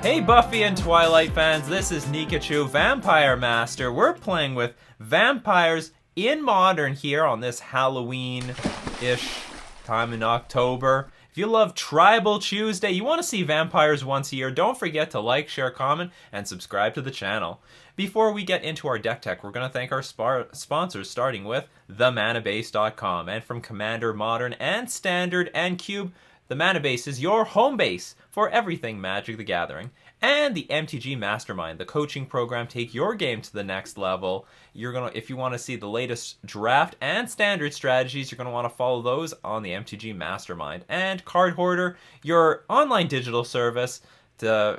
Hey Buffy and Twilight fans, this is Nikachu, Vampire Master. We're playing with vampires in Modern here on this Halloween-ish time in October. If you love Tribal Tuesday, you want to see vampires once a year, don't forget to like, share, comment, and subscribe to the channel. Before we get into our deck tech, we're going to thank our sponsors, starting with themanabase.com. And from Commander, Modern, and Standard, and Cube, the Manabase is your home base for everything Magic the Gathering. And the MTG Mastermind, the coaching program, take your game to the next level. If you want to see the latest draft and standard strategies, you're going to want to follow those on the MTG Mastermind. And Card Hoarder, your online digital service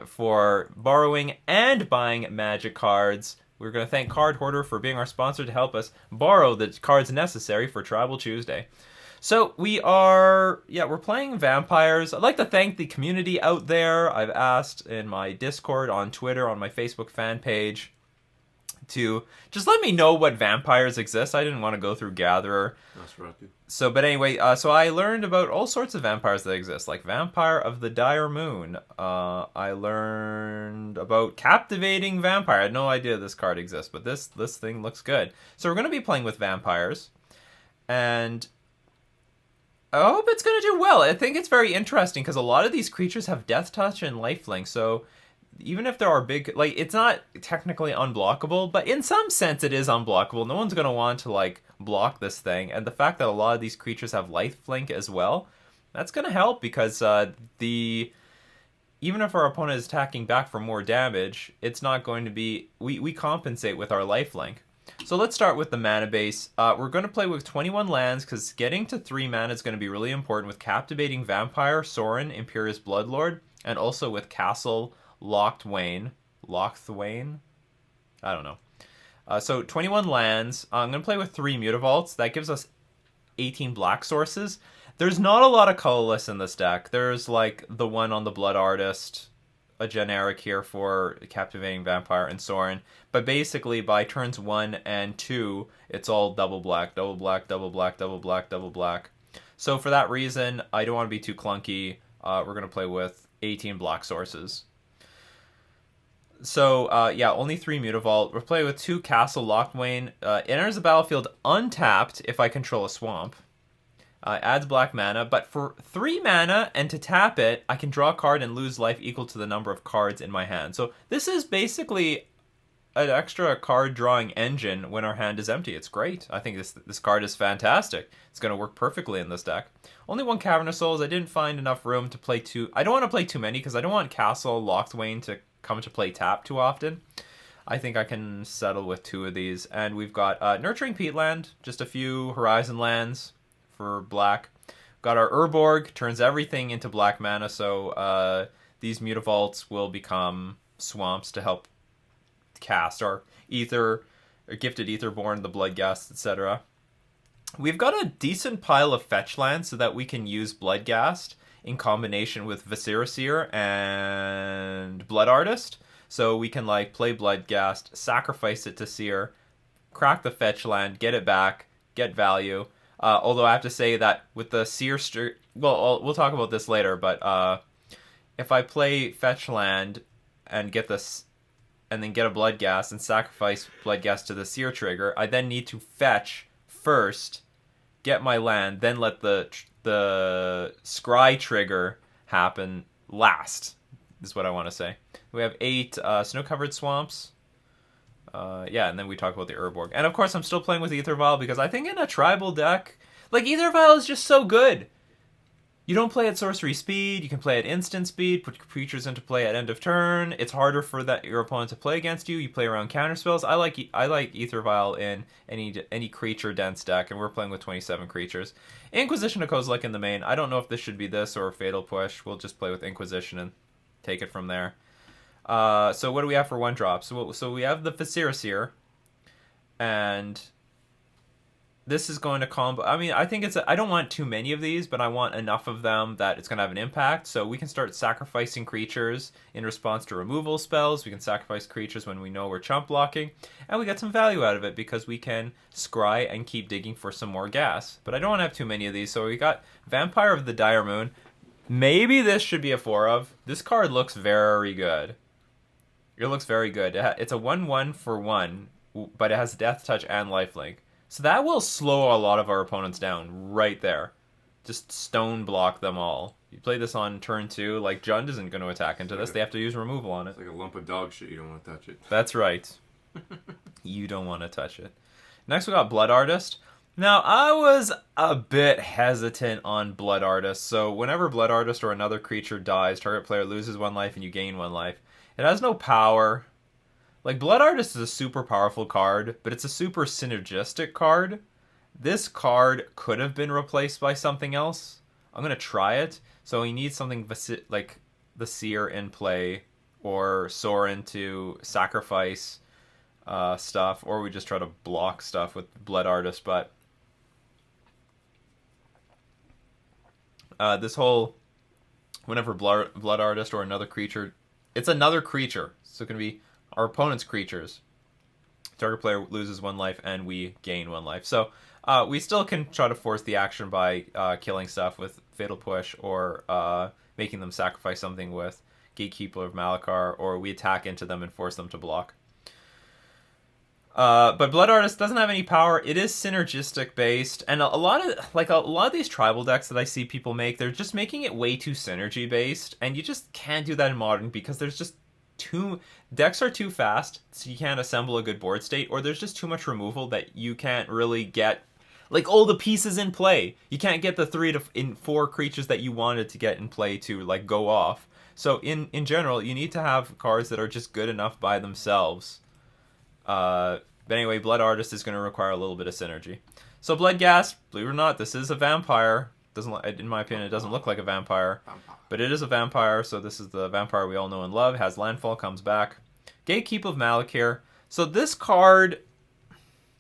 for borrowing and buying Magic cards. We're going to thank Card Hoarder for being our sponsor to help us borrow the cards necessary for Tribal Tuesday. So we're playing vampires. I'd like to thank the community out there. I've asked in my Discord, on Twitter, on my Facebook fan page to just let me know what vampires exist. I didn't want to go through Gatherer. That's right, dude. So I learned about all sorts of vampires that exist, like Vampire of the Dire Moon. I learned about Captivating Vampire. I had no idea this card exists, but this thing looks good. So we're going to be playing with vampires, and I hope it's going to do well. I think it's very interesting because a lot of these creatures have Death Touch and Lifelink, so even if there are big, it's not technically unblockable, but in some sense it is unblockable. No one's going to want to, block this thing, and the fact that a lot of these creatures have Lifelink as well, that's going to help because even if our opponent is attacking back for more damage, it's not going to be, we compensate with our Lifelink. So let's start with the mana base. We're going to play with 21 lands because getting to 3 mana is going to be really important with Captivating Vampire, Sorin, Imperious Bloodlord, and also with Castle Lochthwain. Lochthwain? I don't know. So 21 lands. I'm going to play with 3 Mutavaults. That gives us 18 black sources. There's not a lot of colorless in this deck. There's the one on the Blood Artist, a generic here for Captivating Vampire and Sorin. But basically, by turns 1 and 2, it's all double black, double black, double black, double black, double black. So for that reason, I don't want to be too clunky. We're going to play with 18 black sources. So, only 3 Mutavault. We're playing with 2 Castle Lochthwain. Enters the battlefield untapped if I control a swamp. Adds black mana, but for 3 mana, and to tap it, I can draw a card and lose life equal to the number of cards in my hand. So this is basically an extra card drawing engine when our hand is empty. It's great. I think this card is fantastic. It's going to work perfectly in this deck. Only 1 Cavernous Souls. I didn't find enough room to play 2. I don't want to play too many because I don't want Castle Lochthwain to come to play tap too often. I think I can settle with 2 of these. And we've got Nurturing Peatland, just a few Horizon lands for black. Got our Urborg, turns everything into black mana, so these Mutavaults will become swamps to help cast our Ether, or Gifted Aetherborn, the Bloodghast, etc. We've got a decent pile of fetch lands so that we can use Bloodghast in combination with Viscera and Blood Artist. So we can play Bloodghast, sacrifice it to Seer, crack the fetch land, get it back, get value. Although I have to say that with the Seer... we'll talk about this later, but if I play fetch land and get this, and then get a Bloodghast and sacrifice Bloodghast to the Seer trigger, I then need to fetch first, get my land, then let the Scry trigger happen last, is what I want to say. We have 8 snow-covered swamps. And then we talk about the Urborg. And of course, I'm still playing with Aether Vial because I think in a tribal deck, Aether Vial is just so good. You don't play at sorcery speed, you can play at instant speed, put creatures into play at end of turn. It's harder for your opponent to play against you. You play around counter spells. I like Aether Vial in any creature dense deck, and we're playing with 27 creatures. Inquisition of Kozilek in the main. I don't know if this should be this or a Fatal Push. We'll just play with Inquisition and take it from there. So what do we have for 1-drop? So we have the Viscera, and this is going to combo. I mean, I think I don't want too many of these, but I want enough of them that it's going to have an impact. So we can start sacrificing creatures in response to removal spells. We can sacrifice creatures when we know we're chump blocking, and we get some value out of it because we can scry and keep digging for some more gas. But I don't want to have too many of these. So we got Vampire of the Dire Moon. Maybe this should be a 4 of. This card looks very good. It looks very good. It's a 1/1 for 1, but it has Death Touch and Lifelink. So that will slow a lot of our opponents down right there. Just stone block them all. You play this on turn 2, like Jund isn't going to attack into this. They have to use removal on it. It's like a lump of dog shit. You don't want to touch it. That's right. You don't want to touch it. Next we got Blood Artist. Now, I was a bit hesitant on Blood Artist. So whenever Blood Artist or another creature dies, target player loses 1 life and you gain 1 life. It has no power. Like, Blood Artist is a super powerful card, but it's a super synergistic card. This card could have been replaced by something else. I'm going to try it. So we need something like the Seer in play, or Sorin to sacrifice stuff, or we just try to block stuff with Blood Artist. But this whole, whenever Blood Artist or another creature, it's another creature, so it can be our opponent's creatures. Target player loses 1 life and we gain 1 life. So we still can try to force the action by killing stuff with Fatal Push, or making them sacrifice something with Gatekeeper of Malakar, or we attack into them and force them to block. But Blood Artist doesn't have any power. It is synergistic based, and a lot of these tribal decks that I see people make, they're just making it way too synergy based, and you just can't do that in Modern because there's just decks are too fast, so you can't assemble a good board state, or there's just too much removal that you can't really get like all the pieces in play. You can't get the 3 to 4 creatures that you wanted to get in play to like go off. So in general, you need to have cards that are just good enough by themselves. But anyway, Blood Artist is going to require a little bit of synergy. So Bloodghast, believe it or not, this is a vampire. In my opinion, it doesn't look like a vampire, but it is a vampire. So this is the vampire we all know and love. It has landfall, comes back. Gatekeeper of Malakir. So this card,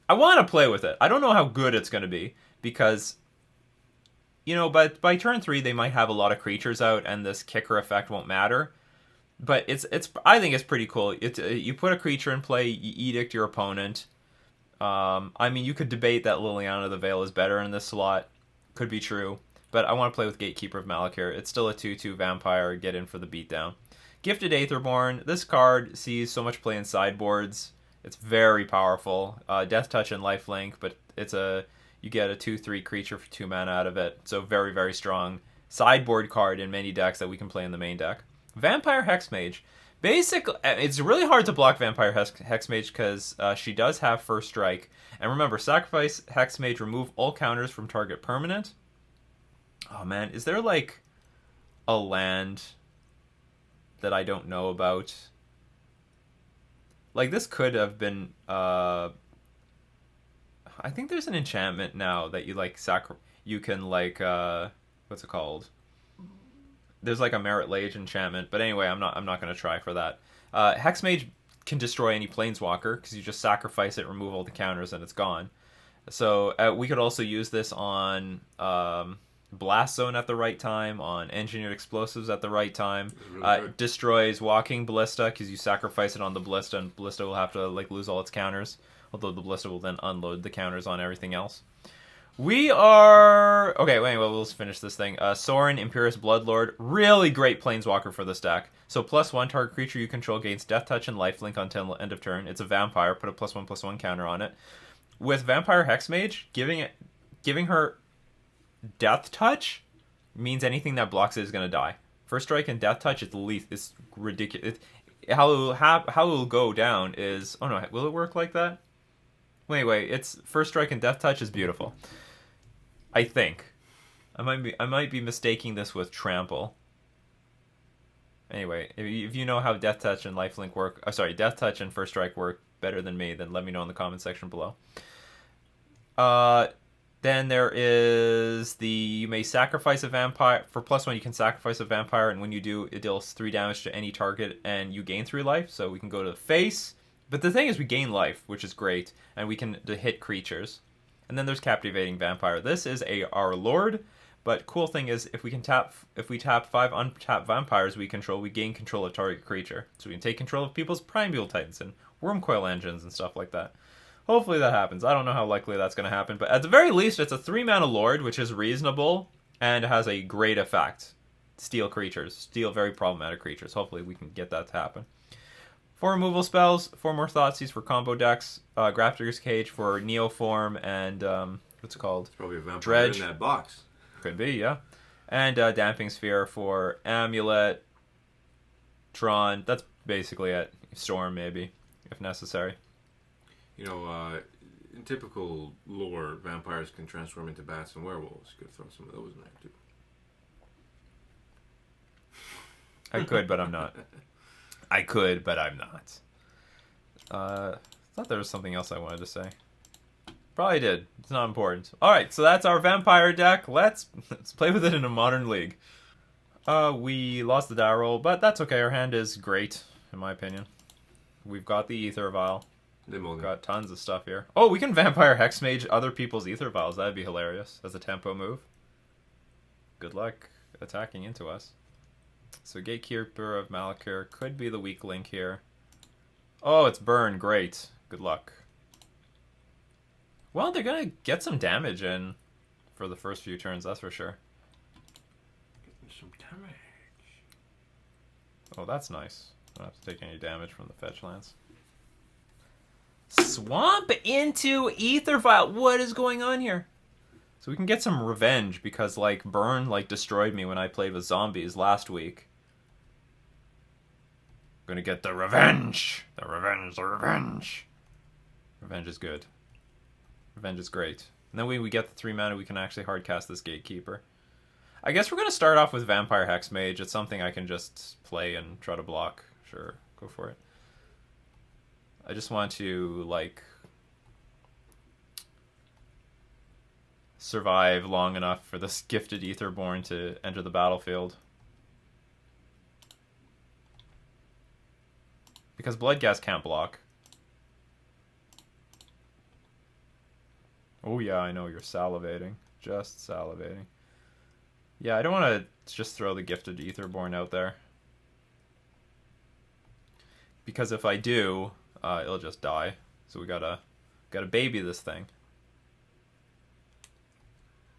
I want to play with it. I don't know how good it's going to be because, you know, but by turn 3 they might have a lot of creatures out and this kicker effect won't matter. But I think it's pretty cool. You put a creature in play, you edict your opponent. I mean, you could debate that Liliana of the Veil is better in this slot. Could be true. But I want to play with Gatekeeper of Malakir. It's still a 2/2 vampire. Get in for the beatdown. Gifted Aetherborn. This card sees so much play in sideboards. It's very powerful. Death Touch and Lifelink, but you get a 2/3 creature for 2 mana out of it. So very, very strong sideboard card in many decks that we can play in the main deck. Vampire Hex Mage. Basically, it's really hard to block Vampire Hex Mage because she does have First Strike. And remember, sacrifice Hex Mage, remove all counters from target permanent. Oh man, is there like a land that I don't know about? Like, this could have been I think there's an enchantment now that you like you can like what's it called? There's like a Merit Lage enchantment, but anyway, I'm not going to try for that. Hex Mage can destroy any planeswalker because you just sacrifice it, remove all the counters, and it's gone. So we could also use this on Blast Zone at the right time, on Engineered Explosives at the right time. Really destroys Walking Ballista because you sacrifice it on the Ballista, and Ballista will have to like lose all its counters. Although the Ballista will then unload the counters on everything else. We are... Okay, wait, well, let's finish this thing. Sorin Imperious Bloodlord. Really great planeswalker for this deck. So +1 target creature you control gains Death Touch and Lifelink until end of turn. It's a vampire. Put a +1/+1 counter on it. With Vampire Hex Mage, giving her Death Touch means anything that blocks it is going to die. First Strike and Death Touch is ridiculous. How it will go down is... Oh no, will it work like that? Wait, it's First Strike and Death Touch is beautiful. I think. I might be mistaking this with Trample. Anyway, if you know how Death Touch and Lifelink work... Death Touch and First Strike work better than me, then let me know in the comment section below. Then there is you may sacrifice a vampire. For +1, you can sacrifice a vampire, and when you do, it deals 3 damage to any target, and you gain 3 life. So we can go to the face. But the thing is, we gain life, which is great, and we can hit creatures. And then there's Captivating Vampire. This is our Lord, but cool thing is, if we tap 5 untapped vampires we control, we gain control of target creature. So we can take control of people's Primeval Titans and Wormcoil engines and stuff like that. Hopefully that happens. I don't know how likely that's going to happen, but at the very least, it's a 3 mana Lord, which is reasonable, and has a great effect. steal creatures. Steal very problematic creatures. Hopefully we can get that to happen. 4 removal spells, 4 more Thoughtseize for combo decks, Grafdigger's Cage for Neoform, and what's it called? It's probably a vampire Dredge. in that box. Could be, yeah. And Damping Sphere for Amulet, Tron. That's basically it. Storm, maybe, if necessary. You know, in typical lore, vampires can transform into bats and werewolves. You could throw some of those in there, too. I could, but I'm not. I could, but I'm not. Thought there was something else I wanted to say. Probably did. It's not important. Alright, so that's our vampire deck. Let's play with it in a modern league. We lost the die roll, but that's okay. Our hand is great, in my opinion. We've got the Ether Vial. We've got tons of stuff here. Oh, we can Vampire Hex Mage other people's Ether Vials. That'd be hilarious as a tempo move. Good luck attacking into us. So Gatekeeper of Malakir could be the weak link here. Oh, it's Burn. Great. Good luck. Well, they're going to get some damage in for the first few turns, that's for sure. Getting some damage. Oh, that's nice. I don't have to take any damage from the fetch lands. Swamp into Ether Vial. What is going on here? So we can get some revenge because, like, Burn, like, destroyed me when I played with zombies last week. I'm gonna get the revenge! The revenge, the revenge! Revenge is good. Revenge is great. And then when we get the 3 mana, we can actually hardcast this Gatekeeper. I guess we're gonna start off with Vampire Hex Mage. It's something I can just play and try to block. Sure, go for it. I just want to, like, survive long enough for this gifted Etherborn to enter the battlefield. Because Bloodghast can't block. Oh yeah, I know, you're salivating. Just salivating. Yeah, I don't want to just throw the gifted Etherborn out there. Because if I do, it'll just die. So we gotta baby this thing.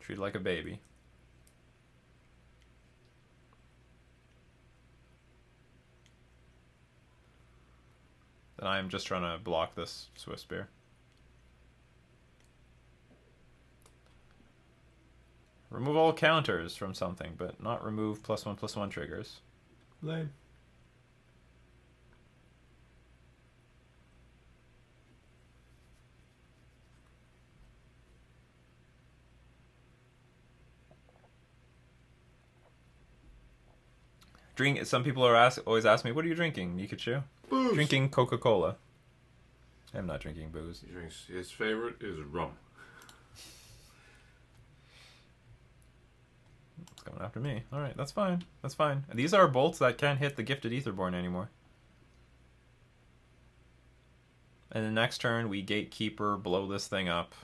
Treat it like a baby. Then I am just trying to block this Swift Spear. Remove all counters from something, but not remove +1/+1 triggers. Lame. Drink. Some people are always ask me, "What are you drinking, Nikachu?" Booze. Drinking Coca-Cola. I'm not drinking booze. He drinks, his favorite is rum. It's coming after me. Alright, that's fine. That's fine. And these are bolts that can't hit the gifted Etherborn anymore. And the next turn, we Gatekeeper, blow this thing up.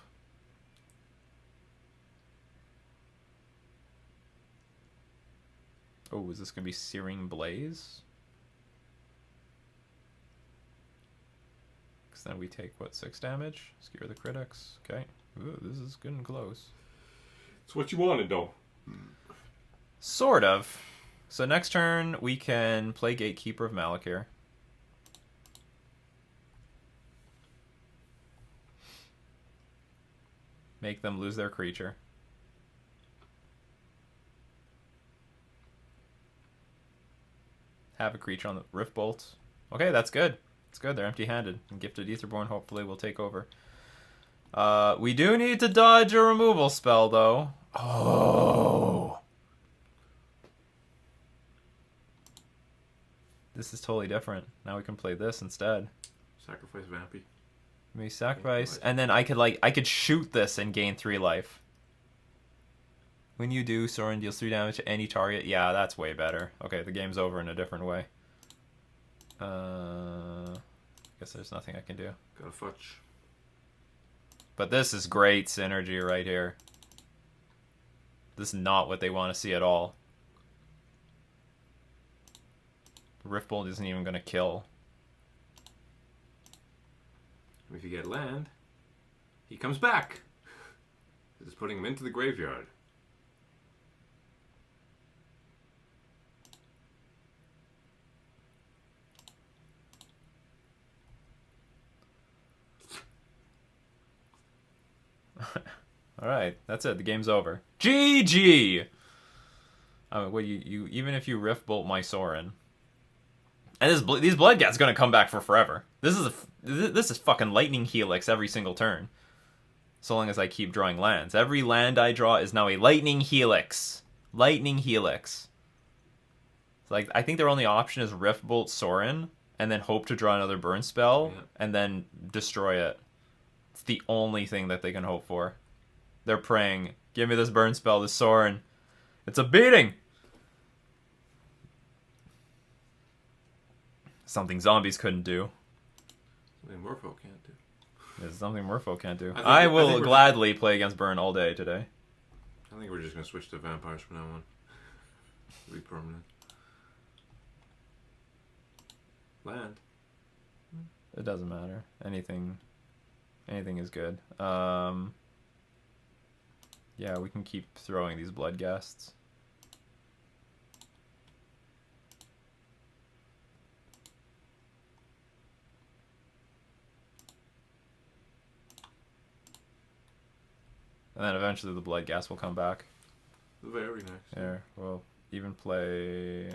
Oh, is this going to be Searing Blaze? Because then we take, what, 6 damage? Skewer the critics. Okay. Ooh, this is getting close. It's what you wanted, though. Sort of. So next turn, we can play Gatekeeper of Malakir. Make them lose their creature. Have a creature on the Rift Bolt. Okay, that's good. It's good. They're empty-handed. And Gifted Etherborn hopefully will take over. We do need to dodge a removal spell, though. Oh. This is totally different. Now we can play this instead. Sacrifice Vampy. We sacrifice, and then I could shoot this and gain 3 life. When you do, Sorin deals 3 damage to any target. Yeah, that's way better. Okay, the game's over in a different way. Guess there's nothing I can do. Got a fudge. But this is great synergy right here. This is not what they want to see at all. Riftbolt isn't even going to kill. If you get land, he comes back. This is putting him into the graveyard. All right, that's it. The game's over. GG. Well, you even if you rift bolt my Sorin, and these Bloodghast's gonna come back for forever. This is fucking lightning helix every single turn. So long as I keep drawing lands. Every land I draw is now a lightning helix. Lightning helix. Like, I think their only option is rift bolt Sorin, and then hope to draw another burn spell, and then destroy it. It's the only thing that they can hope for. They're praying, give me this burn spell, this Sorin. It's a beating! Something zombies couldn't do. Something Merfolk can't do. There's something Merfolk can't do. I will gladly play against burn all day today. I think we're just going to switch to vampires from now on. It'll be permanent. Land. It doesn't matter. Anything is good. Yeah, we can keep throwing these Bloodghasts. And then eventually the Bloodghast will come back. Very nice. There, we'll even play...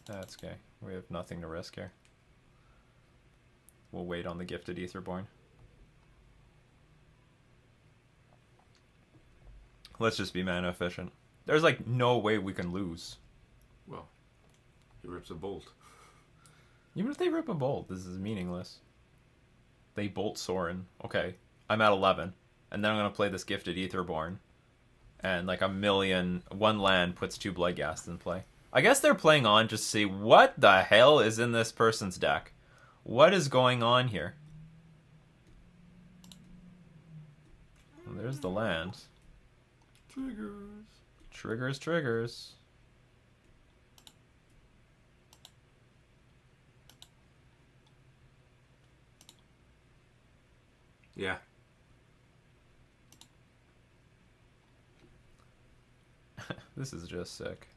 that's okay. We have nothing to risk here. We'll wait on the Gifted Aetherborn. Let's just be mana efficient. There's like no way we can lose. Well, he rips a bolt. Even if they rip a bolt, this is meaningless. They bolt Sorin. Okay, I'm at 11. And then I'm going to play this Gifted Aetherborn. And like one land puts 2 Bloodghasts in play. I guess they're playing on just to see what the hell is in this person's deck. What is going on here? Well, there's the land. Triggers. Triggers. Yeah. This is just sick.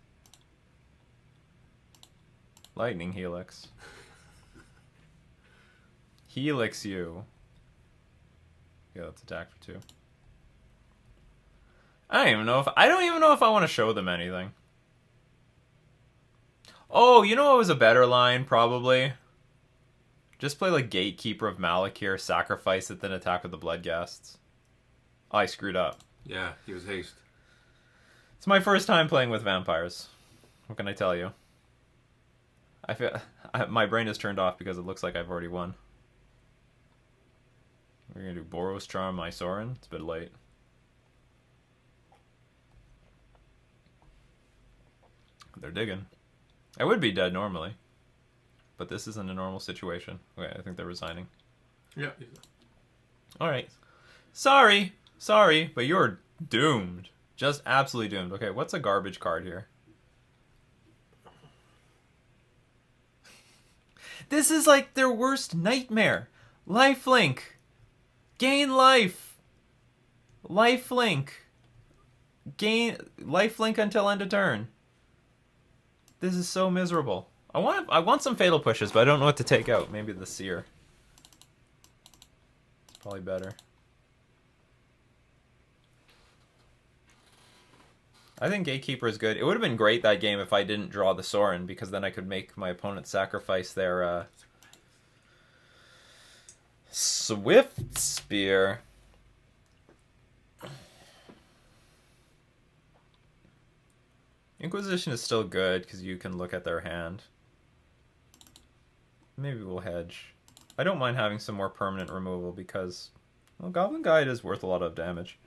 Lightning Helix. Helix you. Yeah, let's attack for 2. I don't even know if I want to show them anything. Oh, you know what was a better line, probably? Just play like Gatekeeper of Malakir, sacrifice it, then attack with the Bloodghasts. Oh, I screwed up. Yeah, he was haste. It's my first time playing with vampires. What can I tell you? I feel my brain is turned off because it looks like I've already won. We're gonna do Boros Charm, my Sorin. It's a bit late. They're digging. I would be dead normally, but this isn't a normal situation. Okay, I think they're resigning. Yeah. All right. Sorry, but you're doomed. Just absolutely doomed. Okay, what's a garbage card here? This is like their worst nightmare. Lifelink. Gain life. Lifelink. Gain lifelink until end of turn. This is so miserable. I want some fatal pushes, but I don't know what to take out. Maybe the Seer. It's probably better. I think Gatekeeper is good. It would have been great that game if I didn't draw the Sorin, because then I could make my opponent sacrifice their Swift Spear. Inquisition is still good because you can look at their hand. Maybe we'll hedge. I don't mind having some more permanent removal because, well, Goblin Guide is worth a lot of damage.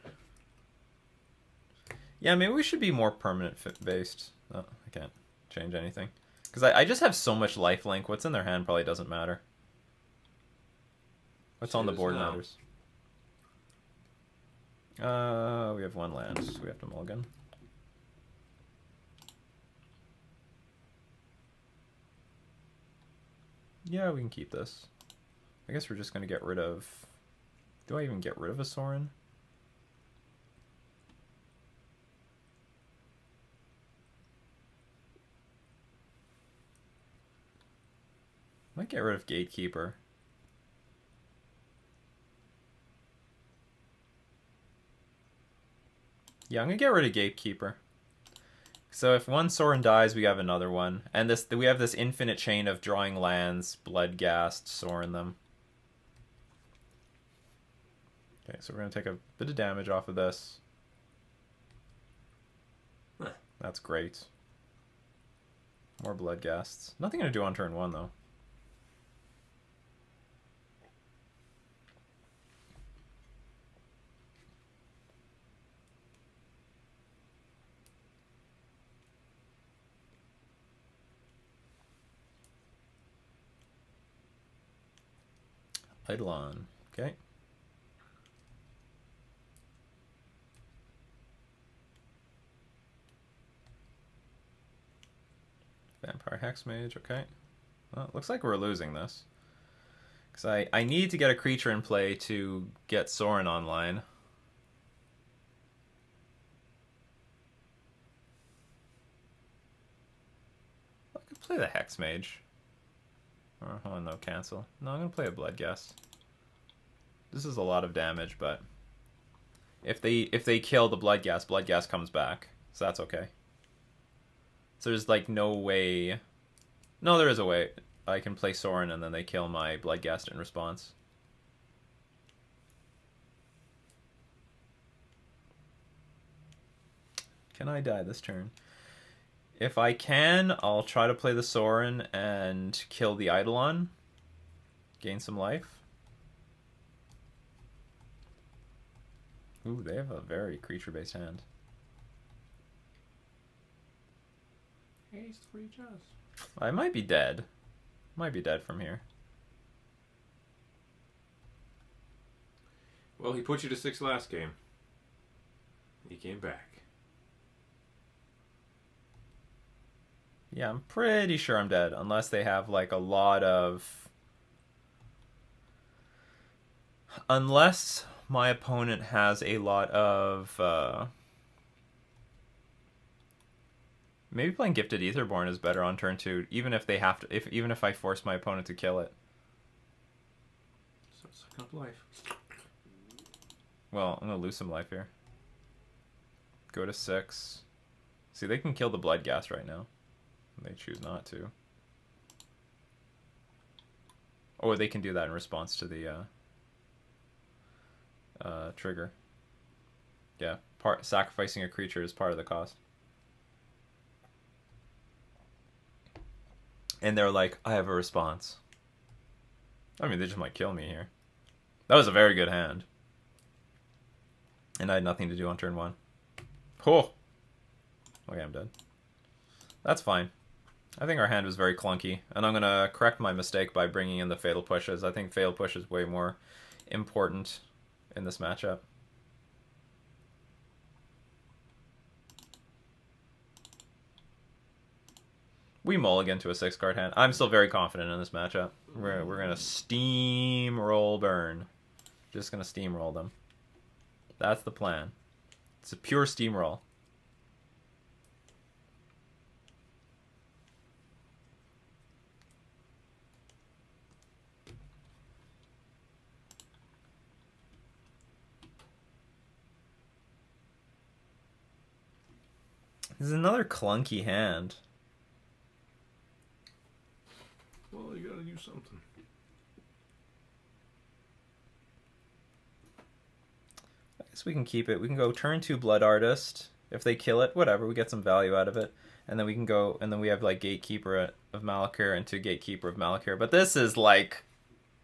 Yeah, maybe we should be more permanent based. Oh, I can't change anything. Because I just have so much lifelink. What's in their hand probably doesn't matter. What's on the board matters. We have 1 land, so we have to mulligan. Yeah, we can keep this. I guess we're just going to get rid of... Do I even get rid of a Sorin? Might get rid of Gatekeeper. Yeah, I'm gonna get rid of Gatekeeper. So if one Sorin dies, we have another one, and we have this infinite chain of drawing lands, Bloodghast, Sorin them. Okay, so we're gonna take a bit of damage off of this. Huh. That's great. More Bloodghasts. Nothing gonna do on turn 1 though. Eidolon. Okay. Vampire Hex Mage. Okay. Well, it looks like we're losing this. Because I need to get a creature in play to get Sorin online. I could play the Hex Mage. Oh, no, cancel. No, I'm going to play a Bloodghast. This is a lot of damage, but if they kill the Bloodghast, Bloodghast comes back. So that's okay. So there's like no way... No, there is a way. I can play Sorin and then they kill my Bloodghast in response. Can I die this turn? If I can, I'll try to play the Sorin and kill the Eidolon. Gain some life. Ooh, they have a very creature-based hand. Haste reach us. I might be dead. Might be dead from here. Well, he put you to 6 last game. He came back. Yeah, I'm pretty sure I'm dead. Unless they have, like, a lot of... Unless my opponent has a lot of... Maybe playing Gifted Aetherborn is better on turn 2, even if they have to... Even if I force my opponent to kill it. So suck up life. Well, I'm going to lose some life here. Go to 6. See, they can kill the Bloodghast right now. They choose not to. Or they can do that in response to the trigger. Yeah, sacrificing a creature is part of the cost. And they're like, I have a response. I mean, they just might kill me here. That was a very good hand. And I had nothing to do on turn 1. Oh! Okay, I'm dead. That's fine. I think our hand was very clunky, and I'm going to correct my mistake by bringing in the Fatal Pushes. I think Fatal Push is way more important in this matchup. We mulligan to a 6-card hand. I'm still very confident in this matchup. We're going to steamroll Burn. Just going to steamroll them. That's the plan. It's a pure steamroll. This is another clunky hand. Well, you gotta do something. I guess we can keep it. We can go turn 2 Blood Artist. If they kill it, whatever, we get some value out of it. And then we can go, and then we have like Gatekeeper of Malakir and 2 Gatekeeper of Malakir. But this is like,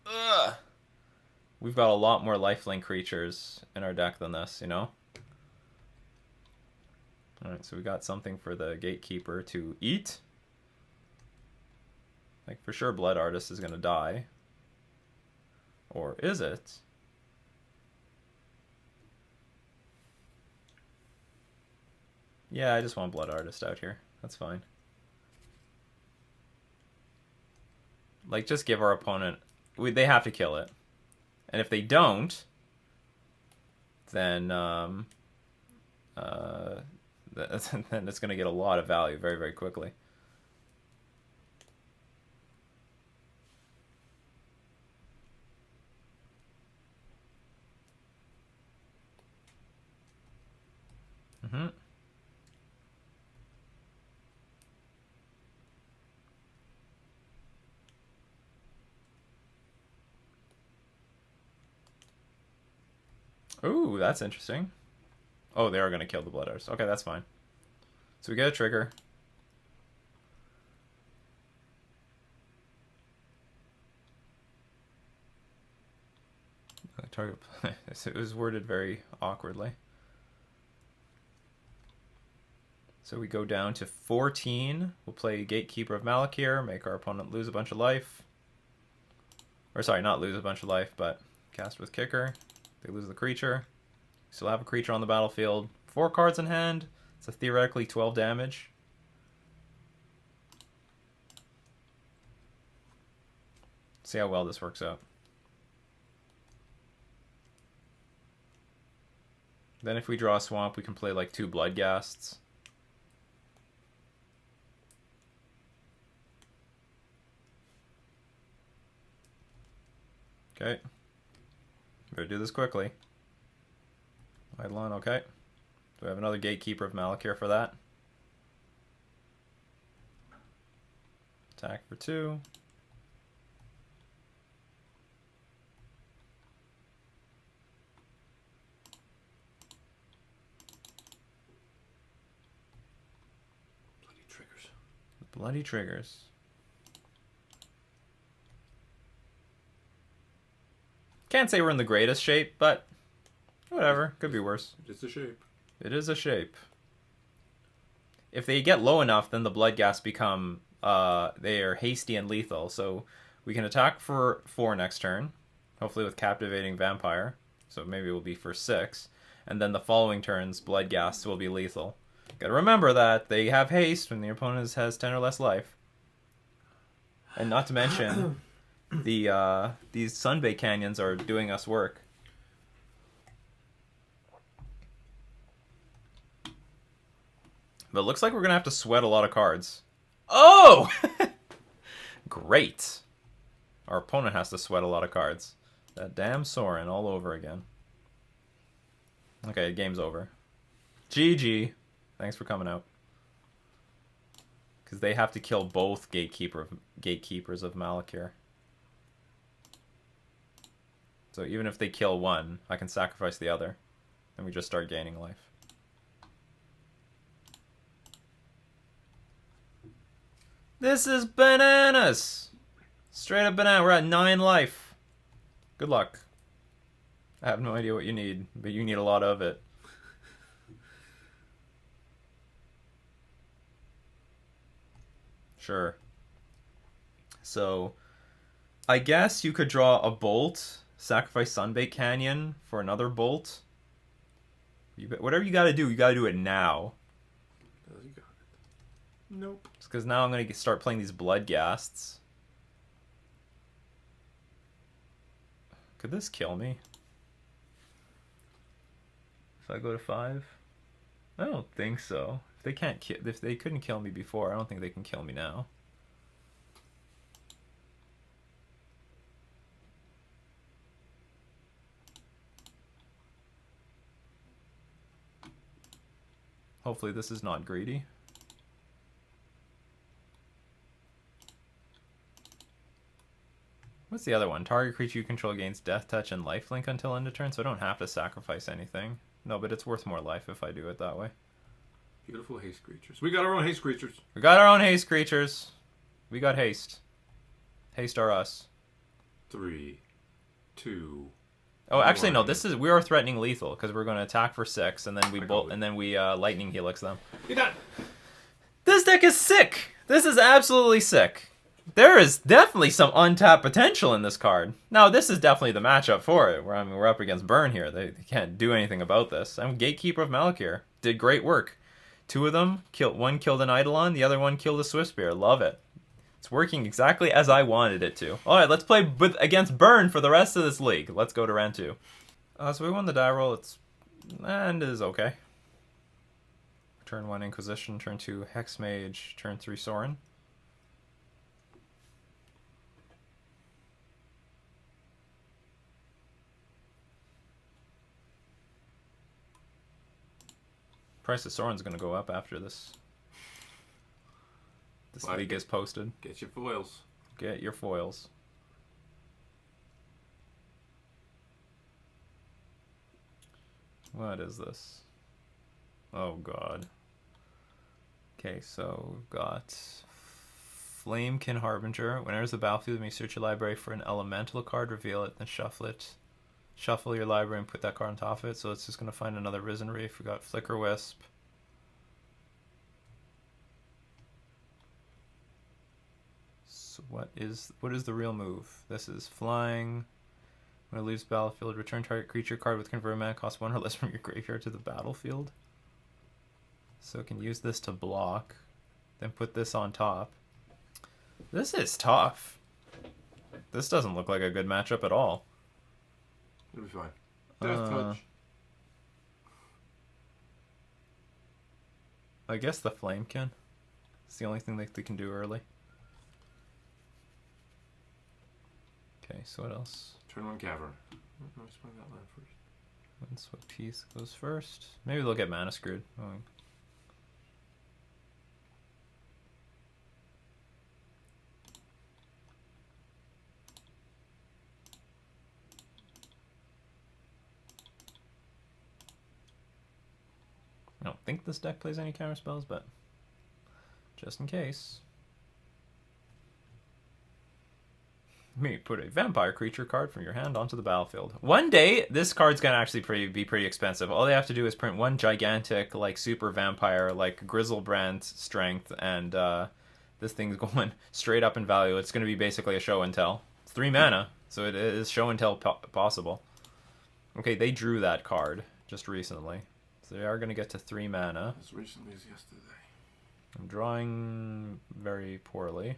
ugh. We've got a lot more lifelink creatures in our deck than this, you know? Alright, so we got something for the Gatekeeper to eat. Like, for sure Blood Artist is going to die. Or is it? Yeah, I just want Blood Artist out here. That's fine. Like, just give our opponent... they have to kill it. And if they don't, then then it's going to get a lot of value very, very quickly. Mm-hmm. Ooh, that's interesting. Oh, they are going to kill the Blood Arts. Okay, that's fine. So we get a trigger. Target. It was worded very awkwardly. So we go down to 14. We'll play Gatekeeper of Malakir, make our opponent lose a bunch of life. Or sorry, not lose a bunch of life, but cast with Kicker. They lose the creature. Still have a creature on the battlefield. 4 cards in hand. So theoretically 12 damage. See how well this works out. Then if we draw a swamp, we can play like 2 Bloodghasts. Okay. Better do this quickly. Eidolon, okay. Do we have another Gatekeeper of Malakir for that? Attack for 2. Bloody triggers. Bloody triggers. Can't say we're in the greatest shape, but whatever. Could be worse. It's a shape. It is a shape. If they get low enough, then the Bloodghast become they are hasty and lethal. So we can attack for 4 next turn, hopefully with Captivating Vampire. So maybe it will be for 6, and then the following turns Bloodghast will be lethal. Gotta remember that they have haste when the opponent has 10 or less life, and not to mention these Sunbait Canyons are doing us work. But it looks like we're gonna have to sweat a lot of cards. Oh! Great. Our opponent has to sweat a lot of cards. That damn Sorin all over again. Okay, game's over. GG. Thanks for coming out. Because they have to kill both Gatekeepers of Malakir. So even if they kill one, I can sacrifice the other. And we just start gaining life. This is bananas! Straight up banana. We're at 9 life. Good luck. I have no idea what you need, but you need a lot of it. Sure. So, I guess you could draw a bolt, sacrifice Sunbait Canyon for another bolt. Whatever you gotta do it now. Oh, you got it. Nope. It's because now I'm gonna start playing these Bloodghasts. Could this kill me? If I go to 5? I don't think so. If they couldn't kill me before, I don't think they can kill me now. Hopefully this is not greedy. What's the other one? Target creature you control gains Death Touch and Lifelink until end of turn, so I don't have to sacrifice anything. No, but it's worth more life if I do it that way. Beautiful haste creatures. We got our own haste creatures. We got our own haste creatures. We got haste. Haste are us. 3, 2. Oh, actually, no. 1. We are threatening lethal because we're going to attack for 6, and then we lightning helix them. You're done. This deck is sick. This is absolutely sick. There is definitely some untapped potential in this card. Now, this is definitely the matchup for it. We're up against Burn here. They can't do anything about this. I'm Gatekeeper of Malakir. Did great work. 2 of them one killed an Eidolon, the other one killed a Swiftspear. Love it. It's working exactly as I wanted it to. All right, let's play against Burn for the rest of this league. Let's go to round 2. So we won the die roll. And it is okay. Turn 1 Inquisition, turn 2 Hex Mage, turn 3 Sorin. Price of Sorin's gonna go up after this. This league is posted. Get your foils. Get your foils. What is this? Oh god. Okay, so we've got Flamekin Harbinger. When enters the battlefield, you may search your library for an elemental card, reveal it, then shuffle it. Shuffle your library and put that card on top of it. So it's just gonna find another Risen Reef. We got Flicker Wisp. So what is the real move? This is flying. When it leaves battlefield, return target creature card with convert mana cost 1 or less from your graveyard to the battlefield. So it can use this to block, then put this on top. This is tough. This doesn't look like a good matchup at all. It'll be fine. Death touch. I guess the Flamekin. It's the only thing that they can do early. Okay, so what else? Turn 1 Cavern. Let's find that land first. Windswept Piece goes first. Maybe they'll get mana screwed. Oh. I don't think this deck plays any counter spells, but just in case. Maybe put a vampire creature card from your hand onto the battlefield. One day, this card's gonna actually be pretty expensive. All they have to do is print one gigantic, like, super vampire, like, Grizzlebrand strength, and this thing's going straight up in value. It's gonna be basically a show and tell. It's 3 mana, so it is show and tell possible. Okay, they drew that card just recently. So they are gonna get to 3 mana. As recently as yesterday. I'm drawing very poorly,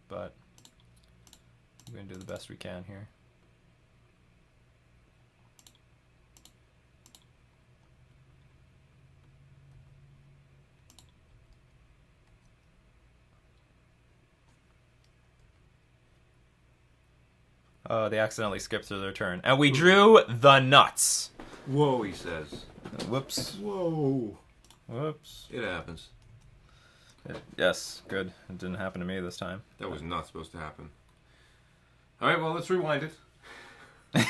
but we're going to do the best we can here. Oh, they accidentally skipped through their turn. And we drew the nuts. Whoa, he says. Whoops. Whoa. Whoops. It happens. Yes, good. It didn't happen to me this time. That was not supposed to happen. Alright, well, let's rewind it. We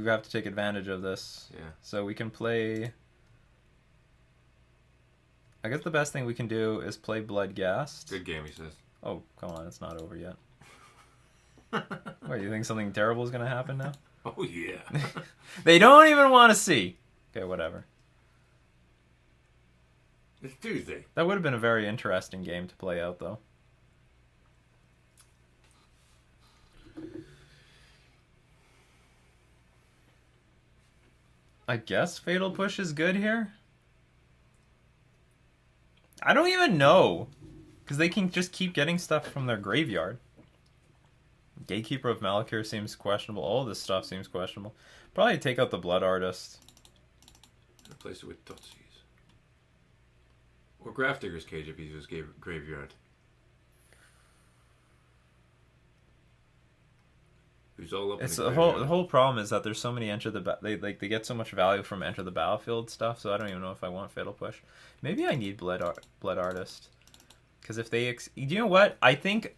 have to take advantage of this. Yeah. So we can play... I guess the best thing we can do is play Bloodghast. Good game, he says. Oh, come on, it's not over yet. What, you think something terrible is going to happen now? Oh, yeah. They don't even want to see. Okay, whatever. It's Tuesday. That would have been a very interesting game to play out, though. I guess Fatal Push is good here? I don't even know. Because they can just keep getting stuff from their graveyard. Gatekeeper of Malakir seems questionable. All this stuff seems questionable. Probably take out the Blood Artist. Replace it with Tootsies. Or Grafdigger's Cage if he's his graveyard. Who's all up It's in the graveyard. whole problem is that there's so many they get so much value from enter the battlefield stuff, so I don't even know if I want Fatal Push. Maybe I need Blood Artist. Because if they... you know what? I think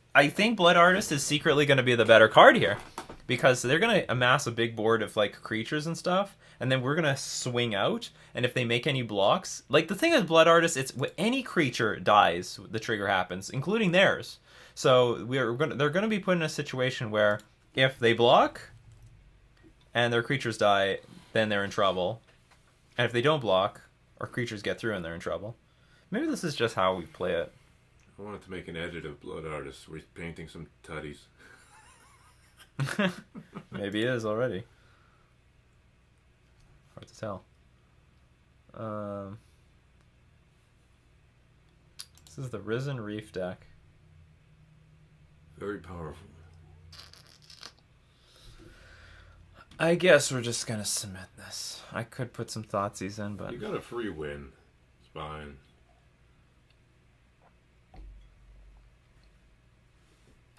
Blood Artist is secretly going to be the better card here. Because they're going to amass a big board of, like, creatures and stuff. And then we're going to swing out. And if they make any blocks... Like, the thing is Blood Artist, it's when any creature dies, the trigger happens. Including theirs. So they're going to be put in a situation where if they block and their creatures die, then they're in trouble. And if they don't block, our creatures get through and they're in trouble. Maybe this is just how we play it. I wanted to make an edit of Blood Artist where he's painting some tutties. Maybe it is already. Hard to tell. This is the Risen Reef deck. Very powerful. I guess we're just gonna submit this. I could put some Thoughtseize in, but... You got a free win. It's fine.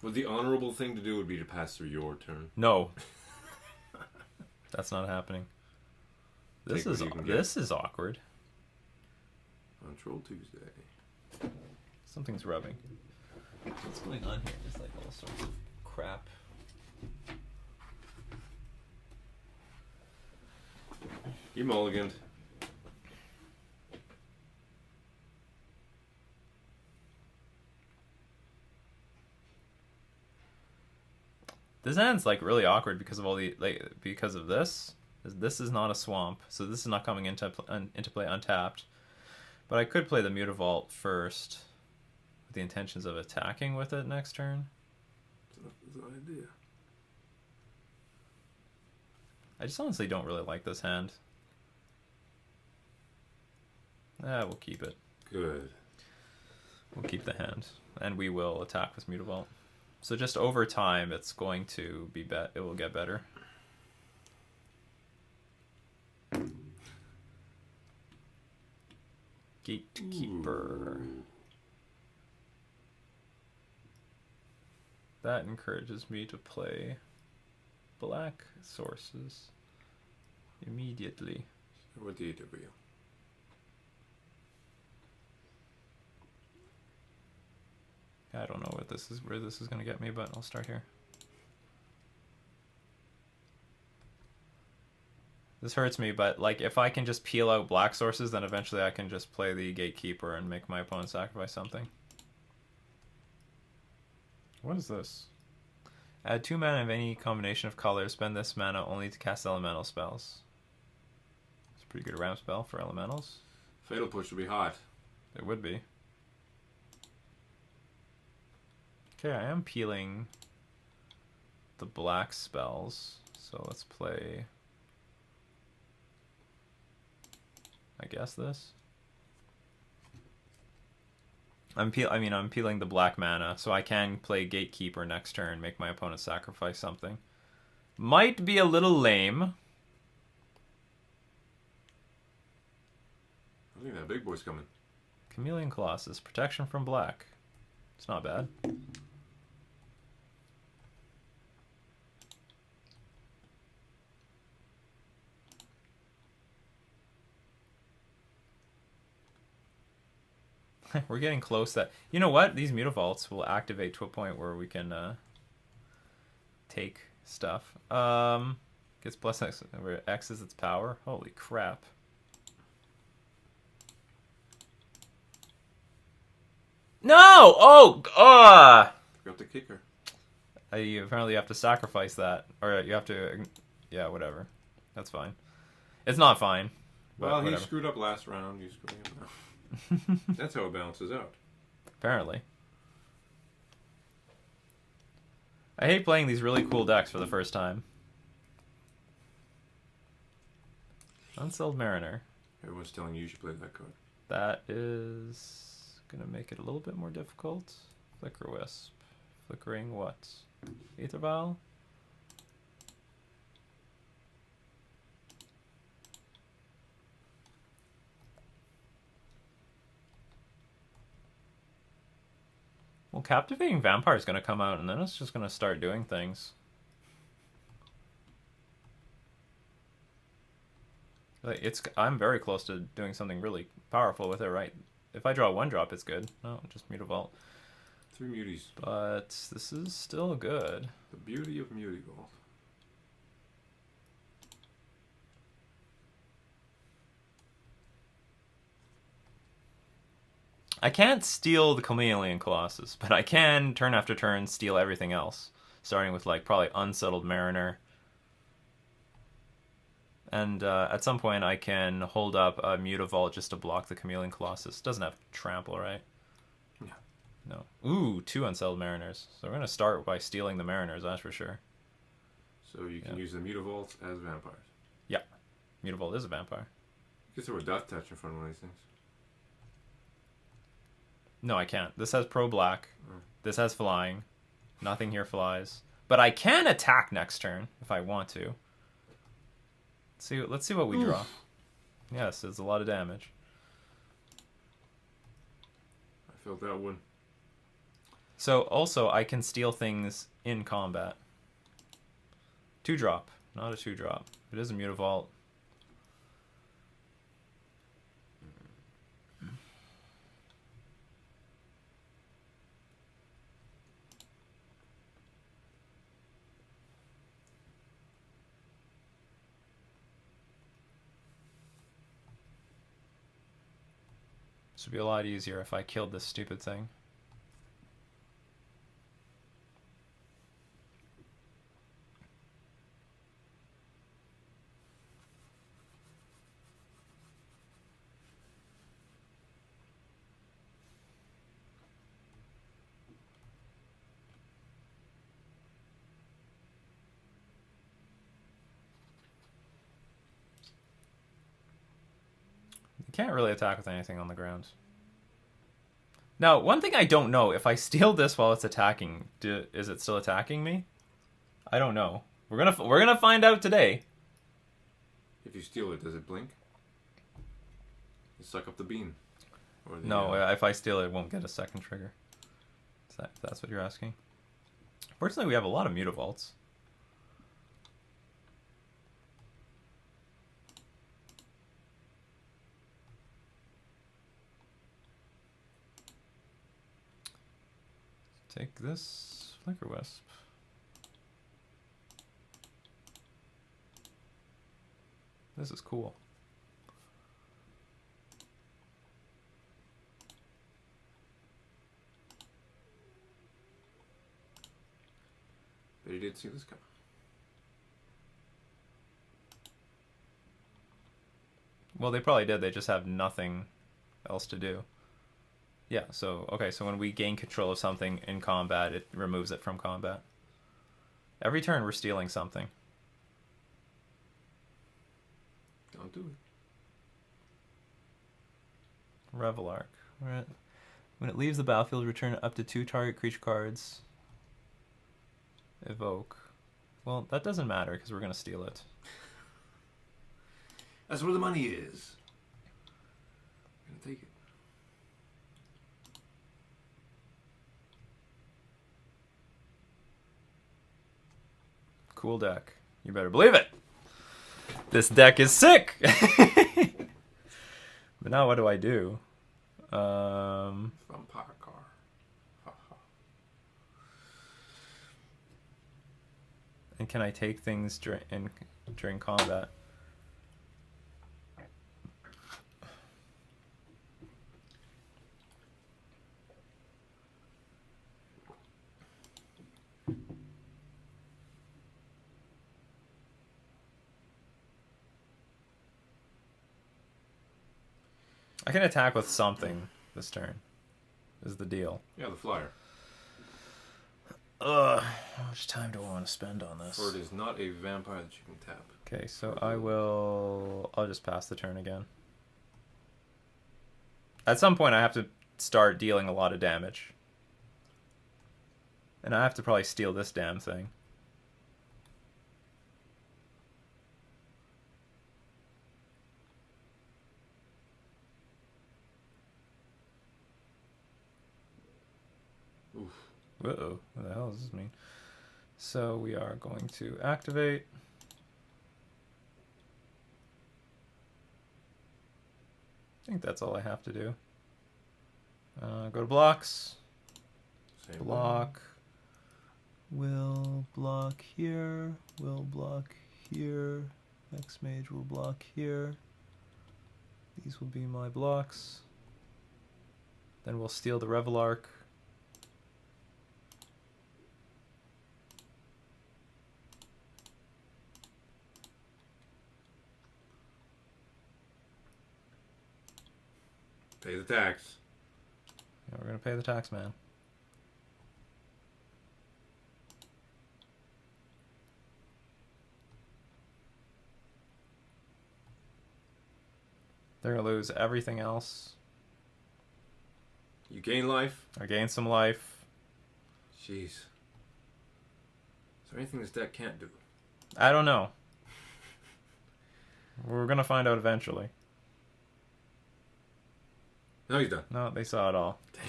Well, the honorable thing to do would be to pass through your turn. No. That's not happening. This take is what you can get. this is awkward. On Troll Tuesday. Something's rubbing. What's going on here? There's like all sorts of crap. You mulliganed. This hand's like really awkward because of all the because of this. This is not a swamp, so this is not coming into play untapped. But I could play the Mutavault first, with the intentions of attacking with it next turn. That's an idea. I just honestly don't really like this hand. We'll keep it. Good. We'll keep the hand, and we will attack with Mutavault. So just over time, it's going to be it will get better. Gatekeeper. Ooh. That encourages me to play black sources immediately. What do you do for you? I don't know what this is, where this is going to get me, but I'll start here. This hurts me, but like if I can just peel out black sources, then eventually I can just play the Gatekeeper and make my opponent sacrifice something. What is this? Add 2 mana of any combination of colors. Spend this mana only to cast elemental spells. It's a pretty good ramp spell for elementals. Fatal Push would be hot. It would be. Okay, I am peeling the black spells, so let's play, I guess this. I'm peeling the black mana, so I can play Gatekeeper next turn, make my opponent sacrifice something. Might be a little lame. I think that big boy's coming. Chameleon Colossus, protection from black. It's not bad. We're getting close. That, you know what? These Mutavaults will activate to a point where we can take stuff. Gets plus X, where X is its power. Holy crap. No! Oh! Forgot the kicker. You apparently have to sacrifice that. Or you have to... Yeah, whatever. That's fine. It's not fine. But Well, he whatever. screwed up last round. You screwed him now. That's how it balances out. Apparently. I hate playing these really cool decks for the first time. Unsettled Mariner. Everyone's telling you should play that card. That is going to make it a little bit more difficult. Flicker Wisp. Flickering what? Aether Vial? Well, Captivating Vampire is going to come out, and then it's just going to start doing things. Like, I'm very close to doing something really powerful with it, right? If I draw 1-drop, it's good. No, just Mutavault. 3 muties. But this is still good. The beauty of Mutivault. I can't steal the Chameleon Colossus, but I can, turn after turn, steal everything else. Starting with, like, probably Unsettled Mariner. And at some point I can hold up a Mutavault just to block the Chameleon Colossus. Doesn't have trample, right? Yeah. No. Ooh, 2 Unsettled Mariners. So we're going to start by stealing the Mariners, that's for sure. So you can use the Mutavaults as vampires. Yeah. Mutavault is a vampire. You can throw a Death Touch in front of one of these things. No, I can't. This has Pro Black. This has Flying. Nothing here flies. But I can attack next turn if I want to. Let's see what we draw. Yes, it's a lot of damage. I felt that one. So also I can steal things in combat. 2-drop, not a 2-drop. It is a Mutavault. would be a lot easier if I killed this stupid thing. Can't really attack with anything on the ground. Now, one thing I don't know, if I steal this while it's attacking, is it still attacking me? I don't know. We're gonna find out today. If you steal it, does it blink? You suck up the bean. Or the, No, if I steal it, it won't get a second trigger. If that's what you're asking. Fortunately, we have a lot of Mutavaults. Take this Flicker Wisp. This is cool. But he did see this coming. Well, they probably did. They just have nothing else to do. Yeah, so, okay, so when we gain control of something in combat, it removes it from combat. Every turn, we're stealing something. Don't do it. Revelark. Right. When it leaves the battlefield, return up to 2 target creature cards. Evoke. Well, that doesn't matter, because we're going to steal it. That's where the money is. I'm going to take it. Cool deck. You better believe it. This deck is sick. But now what do I do? Vampire car. And can I take things during combat? I can attack with something this turn, is the deal. Yeah, the flyer. Ugh, how much time do I want to spend on this? Or it is not a vampire that you can tap. Okay, so I'll just pass the turn again. At some point I have to start dealing a lot of damage. And I have to probably steal this damn thing. Uh-oh, what the hell does this mean? So we are going to activate. I think that's all I have to do. Go to blocks. Same Block. Will block here. Will block here. Hex Mage will block here. These will be my blocks. Then we'll steal the Revelark. Pay the tax. Yeah, we're gonna pay the tax, man. They're gonna lose everything else. You gain life. I gain some life. Jeez. Is there anything this deck can't do? I don't know. We're gonna find out eventually. No, he's done. No, they saw it all. Damn.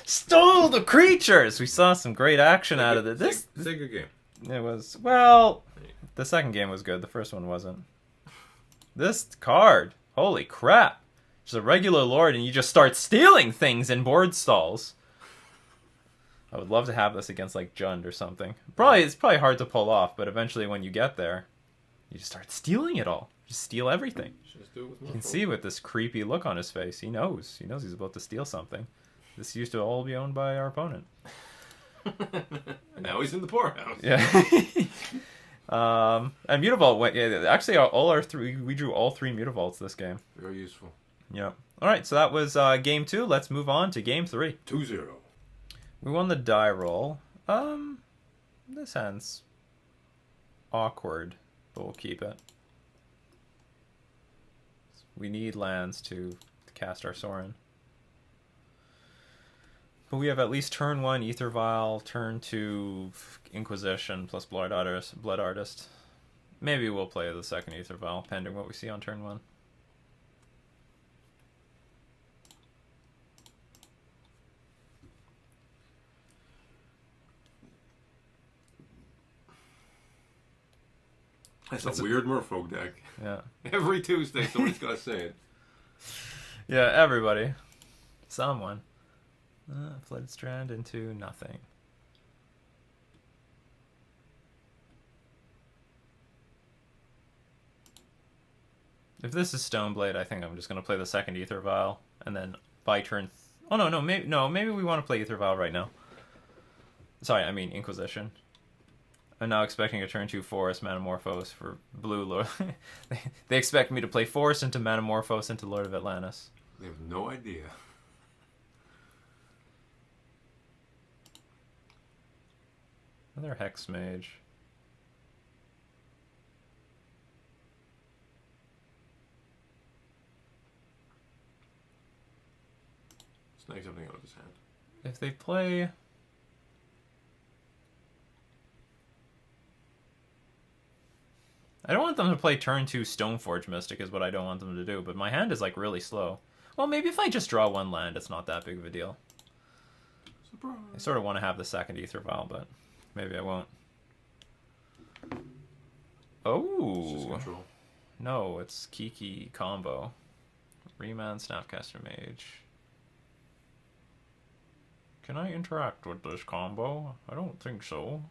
Stole the creatures! We saw some great action out of it. This It's a good game. It was, well, the second game was good. The first one wasn't. This card, holy crap. Just a regular lord and you just start stealing things in board stalls. I would love to have this against like Jund or something. It's probably hard to pull off, but eventually when you get there, you just start stealing it all. Just steal everything. Just do it with You can Merfolk. see with this creepy look on his face. He knows. He knows he's about to steal something. This used to all be owned by our opponent. And now he's in the poorhouse. Yeah. And Mutavault went. Yeah, actually, all our three. We drew all 3 Mutavaults this game. Very useful. Yep. All right. So that was game 2. Let's move on to game 3. 2-0. We won the die roll. This hand's awkward, but we'll keep it. We need lands to cast our Sorin. But we have at least turn 1 Ether Vial, turn 2 Inquisition plus Blood Artist. Maybe we'll play the second Ether Vial, pending what we see on turn 1. That's a weird Merfolk deck. Yeah. Every Tuesday somebody's got to say it. Yeah, everybody. Someone. Flooded Strand into nothing. If this is Stoneblade, I think I'm just going to play the second Ether Vial, and then by turn... maybe we want to play Ether Vial right now. Sorry, I mean Inquisition. I'm now expecting a turn 2 Forest Manamorphose for blue Lord. They expect me to play Forest into Manamorphose into Lord of Atlantis. They have no idea. Another Hex Mage. Snag something out of his hand. If they play... I don't want them to play turn 2 Stoneforge Mystic is what I don't want them to do, but my hand is like really slow. Well, maybe if I just draw 1 land, it's not that big of a deal. Surprise. I sort of want to have the second Ether Vial, but maybe I won't. It's just Oh! control. No, it's Kiki combo. Remand Snapcaster Mage. Can I interact with this combo? I don't think so.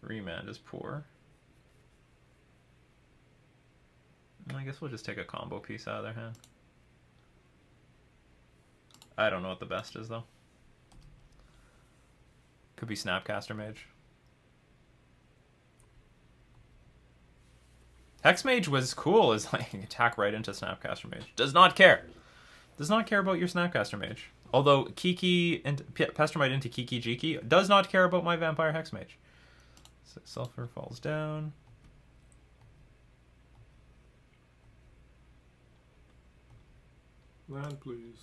Remand is poor. I guess we'll just take a combo piece out of their hand. I don't know what the best is, though. Could be Snapcaster Mage. Hex Mage was cool as like attack right into Snapcaster Mage. Does not care. Does not care about your Snapcaster Mage. Although Kiki and Pestermite into Kiki Jiki does not care about my Vampire Hex Mage. So Sulfur falls down. Land, please.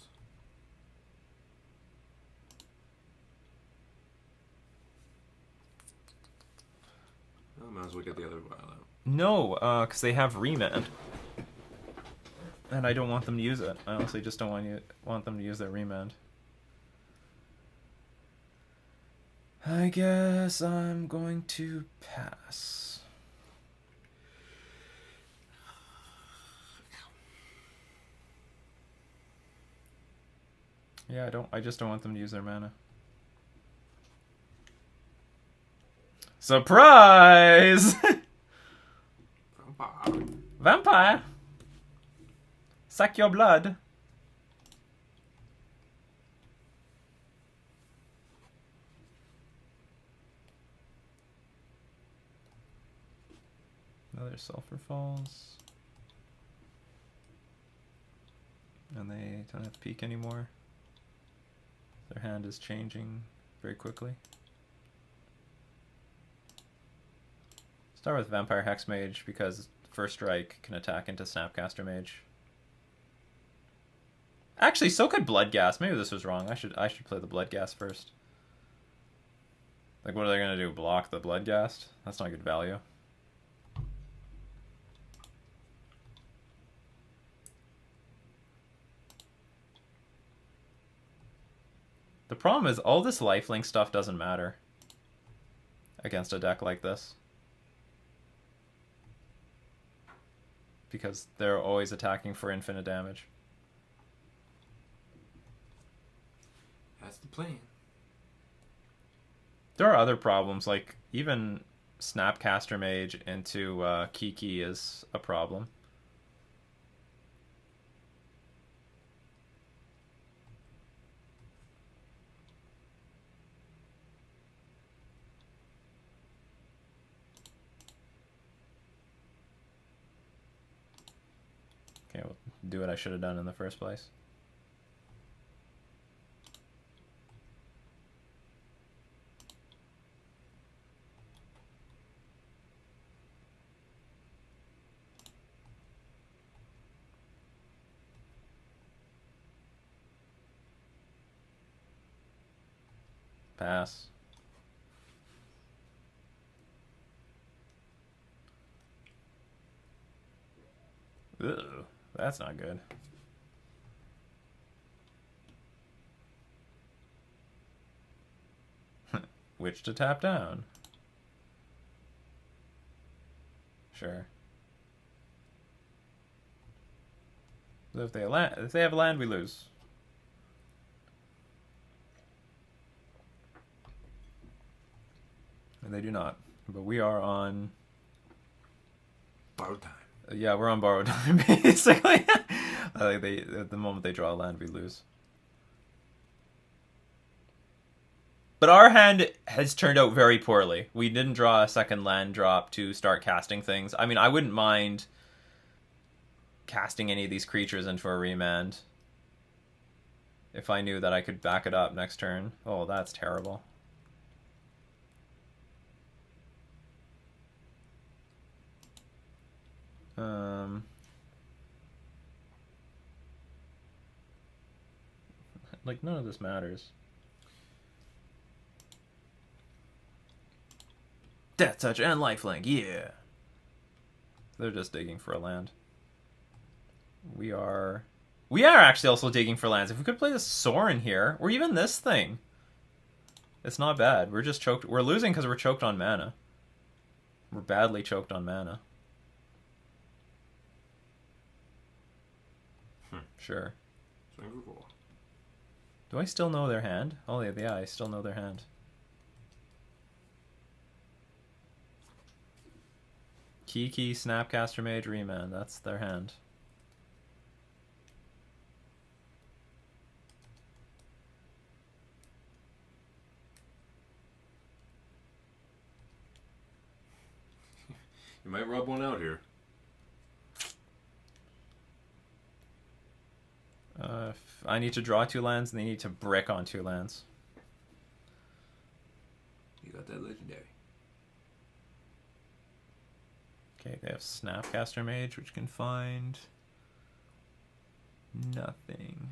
I might as well get the other vial out. No, because they have Remand. And I don't want them to use it. I honestly just don't want them to use their Remand. I guess I'm going to pass. Yeah, I just don't want them to use their mana. Surprise! Vampire. Vampire! Suck your blood. Another Sulfur falls. And they don't have to peek anymore. Their hand is changing very quickly. Start with Vampire Hex Mage because First Strike can attack into Snapcaster Mage. Actually, so could Bloodghast. Maybe this was wrong. I should play the Bloodghast first. Like, what are they gonna do? Block the Bloodghast? That's not good value. The problem is all this lifelink stuff doesn't matter against a deck like this. Because they're always attacking for infinite damage. That's the plan. There are other problems, like even Snapcaster Mage into Kiki is a problem. Okay, we'll do what I should have done in the first place. Pass. Ugh, that's not good. Which to tap down? Sure. So if they have land, we lose. And they do not. But we are on Borrowed time. Yeah, we're on borrowed time, basically. At the moment they draw a land, we lose. But our hand has turned out very poorly. We didn't draw a second land drop to start casting things. I mean, I wouldn't mind casting any of these creatures into a remand if I knew that I could back it up next turn. Oh, that's terrible. Like, none of this matters. Death Touch and Lifelink, yeah! They're just digging for a land. We are actually also digging for lands. If we could play the Sorin here, or even this thing, it's not bad. We're just choked. We're losing because we're choked on mana. We're badly choked on mana. Sure. Do I still know their hand? Oh yeah, I still know their hand. Kiki, Snapcaster Mage, Remand. That's their hand. You might rub one out here. I need to draw 2 lands, and they need to brick on 2 lands. You got that legendary. Okay, they have Snapcaster Mage, which can find nothing.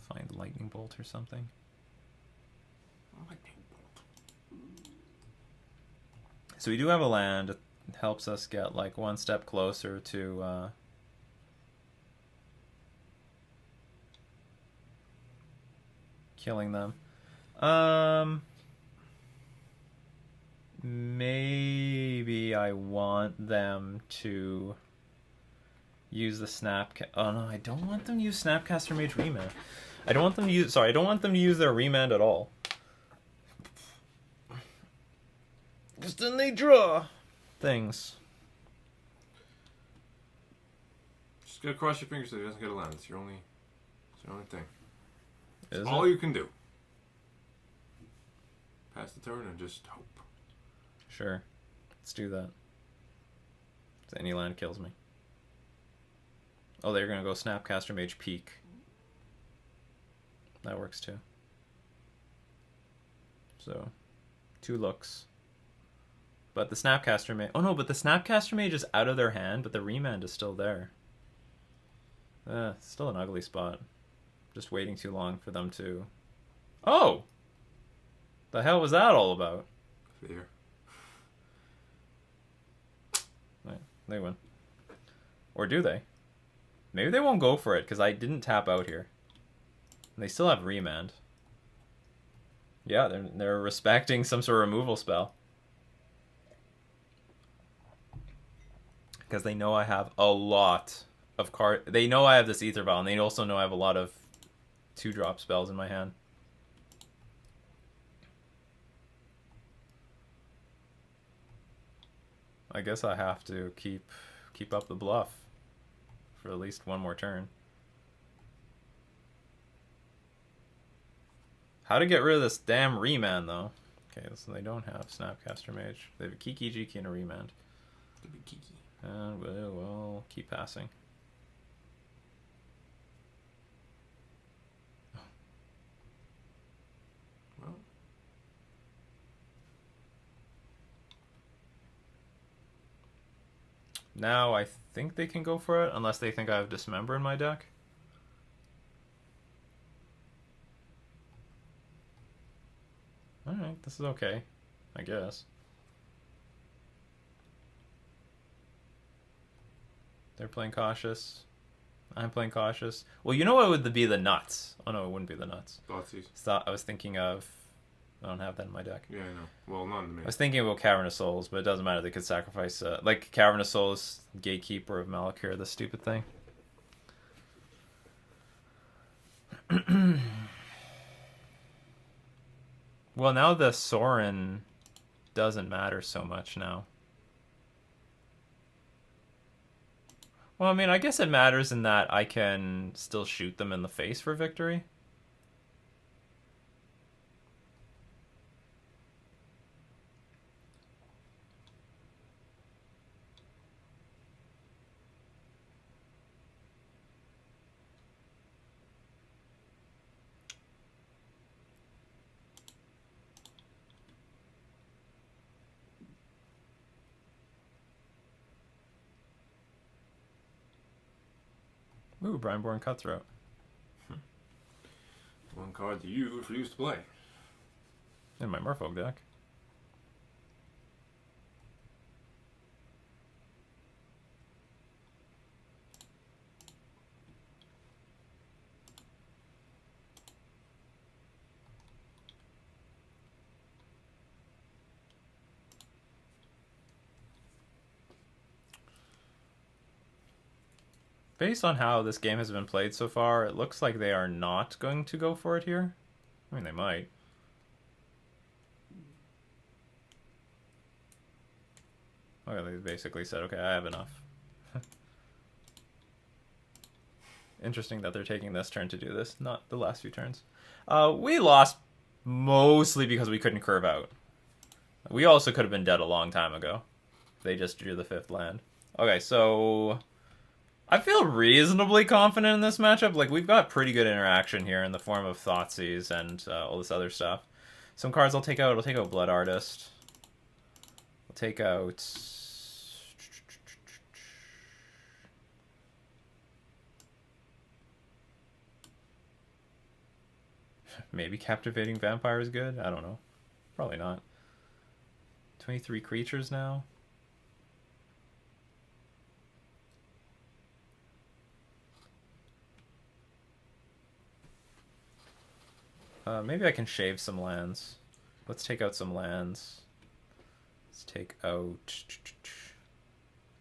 Find Lightning Bolt or something. Lightning Bolt. So we do have a land. It helps us get like one step closer to killing them. Maybe I want them to use the oh no, I don't want them to use Snapcaster Mage Remand. I don't want them to use their Remand at all. Because then they draw things. Just gotta cross your fingers so he doesn't get a land. It's your only thing. Is all it? You can do. Pass the turn and just hope. Sure. Let's do that. If any land kills me. Oh, they're gonna go Snapcaster Mage Peak. That works too. So, 2 looks. But the Snapcaster Mage... Oh no, but the Snapcaster Mage is out of their hand, but the Remand is still there. Still an ugly spot. Just waiting too long for them to... Oh! The hell was that all about? Fear. Right, they win. Or do they? Maybe they won't go for it, because I didn't tap out here. And they still have Remand. Yeah, they're respecting some sort of removal spell. Because they know I have a lot of cards. They know I have this Ether Vial, and they also know I have a lot of 2-drop spells in my hand. I guess I have to keep up the bluff for at least one more turn. How to get rid of this damn remand, though. Okay, so they don't have Snapcaster Mage. They have a Kiki, Jiki, and a remand. Kiki. And we'll keep passing. Well. Now I think they can go for it, unless they think I have Dismember in my deck. Alright, this is okay, I guess. They're playing cautious. I'm playing cautious. Well, you know what would be the nuts? Oh no, it wouldn't be the nuts. Thoughtseize. I was thinking of... I don't have that in my deck. Yeah, I know. Well, not in the main. I was thinking about Cavern of Souls, but it doesn't matter. They could sacrifice... like, Cavern of Souls, Gatekeeper of Malakir, this stupid thing. Well, now the Sorin doesn't matter so much now. Well, I mean, I guess it matters in that I can still shoot them in the face for victory. Ooh, Brineborn Cutthroat. One card that you refuse to play. In my Merfolk deck. Based on how this game has been played so far, it looks like they are not going to go for it here. I mean, they might. Okay, they basically said, okay, I have enough. Interesting that they're taking this turn to do this, not the last few turns. We lost mostly because we couldn't curve out. We also could have been dead a long time ago. They just drew the 5th land. Okay, so... I feel reasonably confident in this matchup. Like, we've got pretty good interaction here in the form of Thoughtseize and all this other stuff. Some cards I'll take out. I'll take out Blood Artist. I'll take out... Maybe Captivating Vampire is good? I don't know. Probably not. 23 creatures now. Maybe I can shave some lands. Let's take out some lands. Let's take out...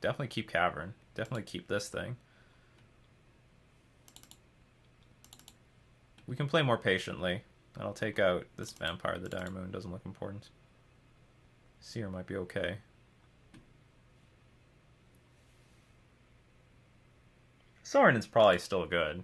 Definitely keep Cavern. Definitely keep this thing. We can play more patiently. And I'll take out this Vampire. The Dire Moon doesn't look important. Seer might be okay. Sorin is probably still good.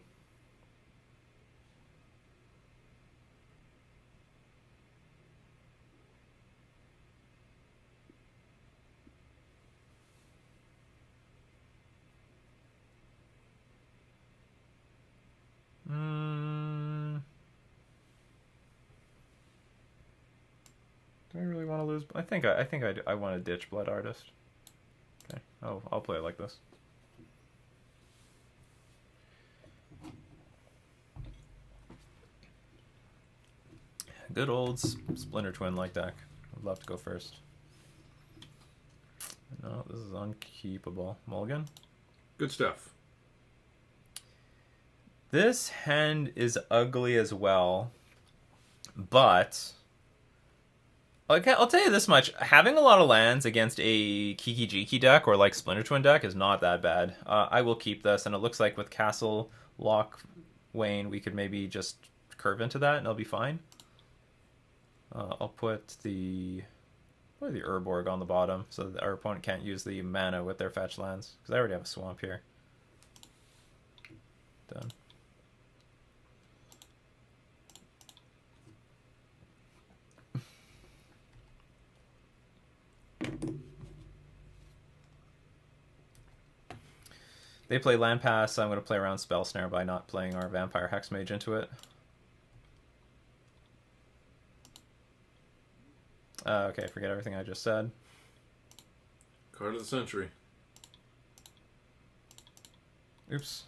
Do I really want to lose? I think I want to ditch Blood Artist. Okay, I'll play it like this. Good old Splinter Twin like deck. I'd love to go first. No, this is unkeepable. Mulligan? Good stuff. This hand is ugly as well, but okay, I'll tell you this much. Having a lot of lands against a Kiki Jiki deck or like Splinter Twin deck is not that bad. I will keep this, and it looks like with Castle Lock Wayne, we could maybe just curve into that and it'll be fine. I'll put the Urborg on the bottom so that our opponent can't use the mana with their fetch lands, because I already have a swamp here. Done. They play land pass, so I'm going to play around spell snare by not playing our vampire Hex Mage into it. Okay, forget everything I just said. Card of the century. Oops.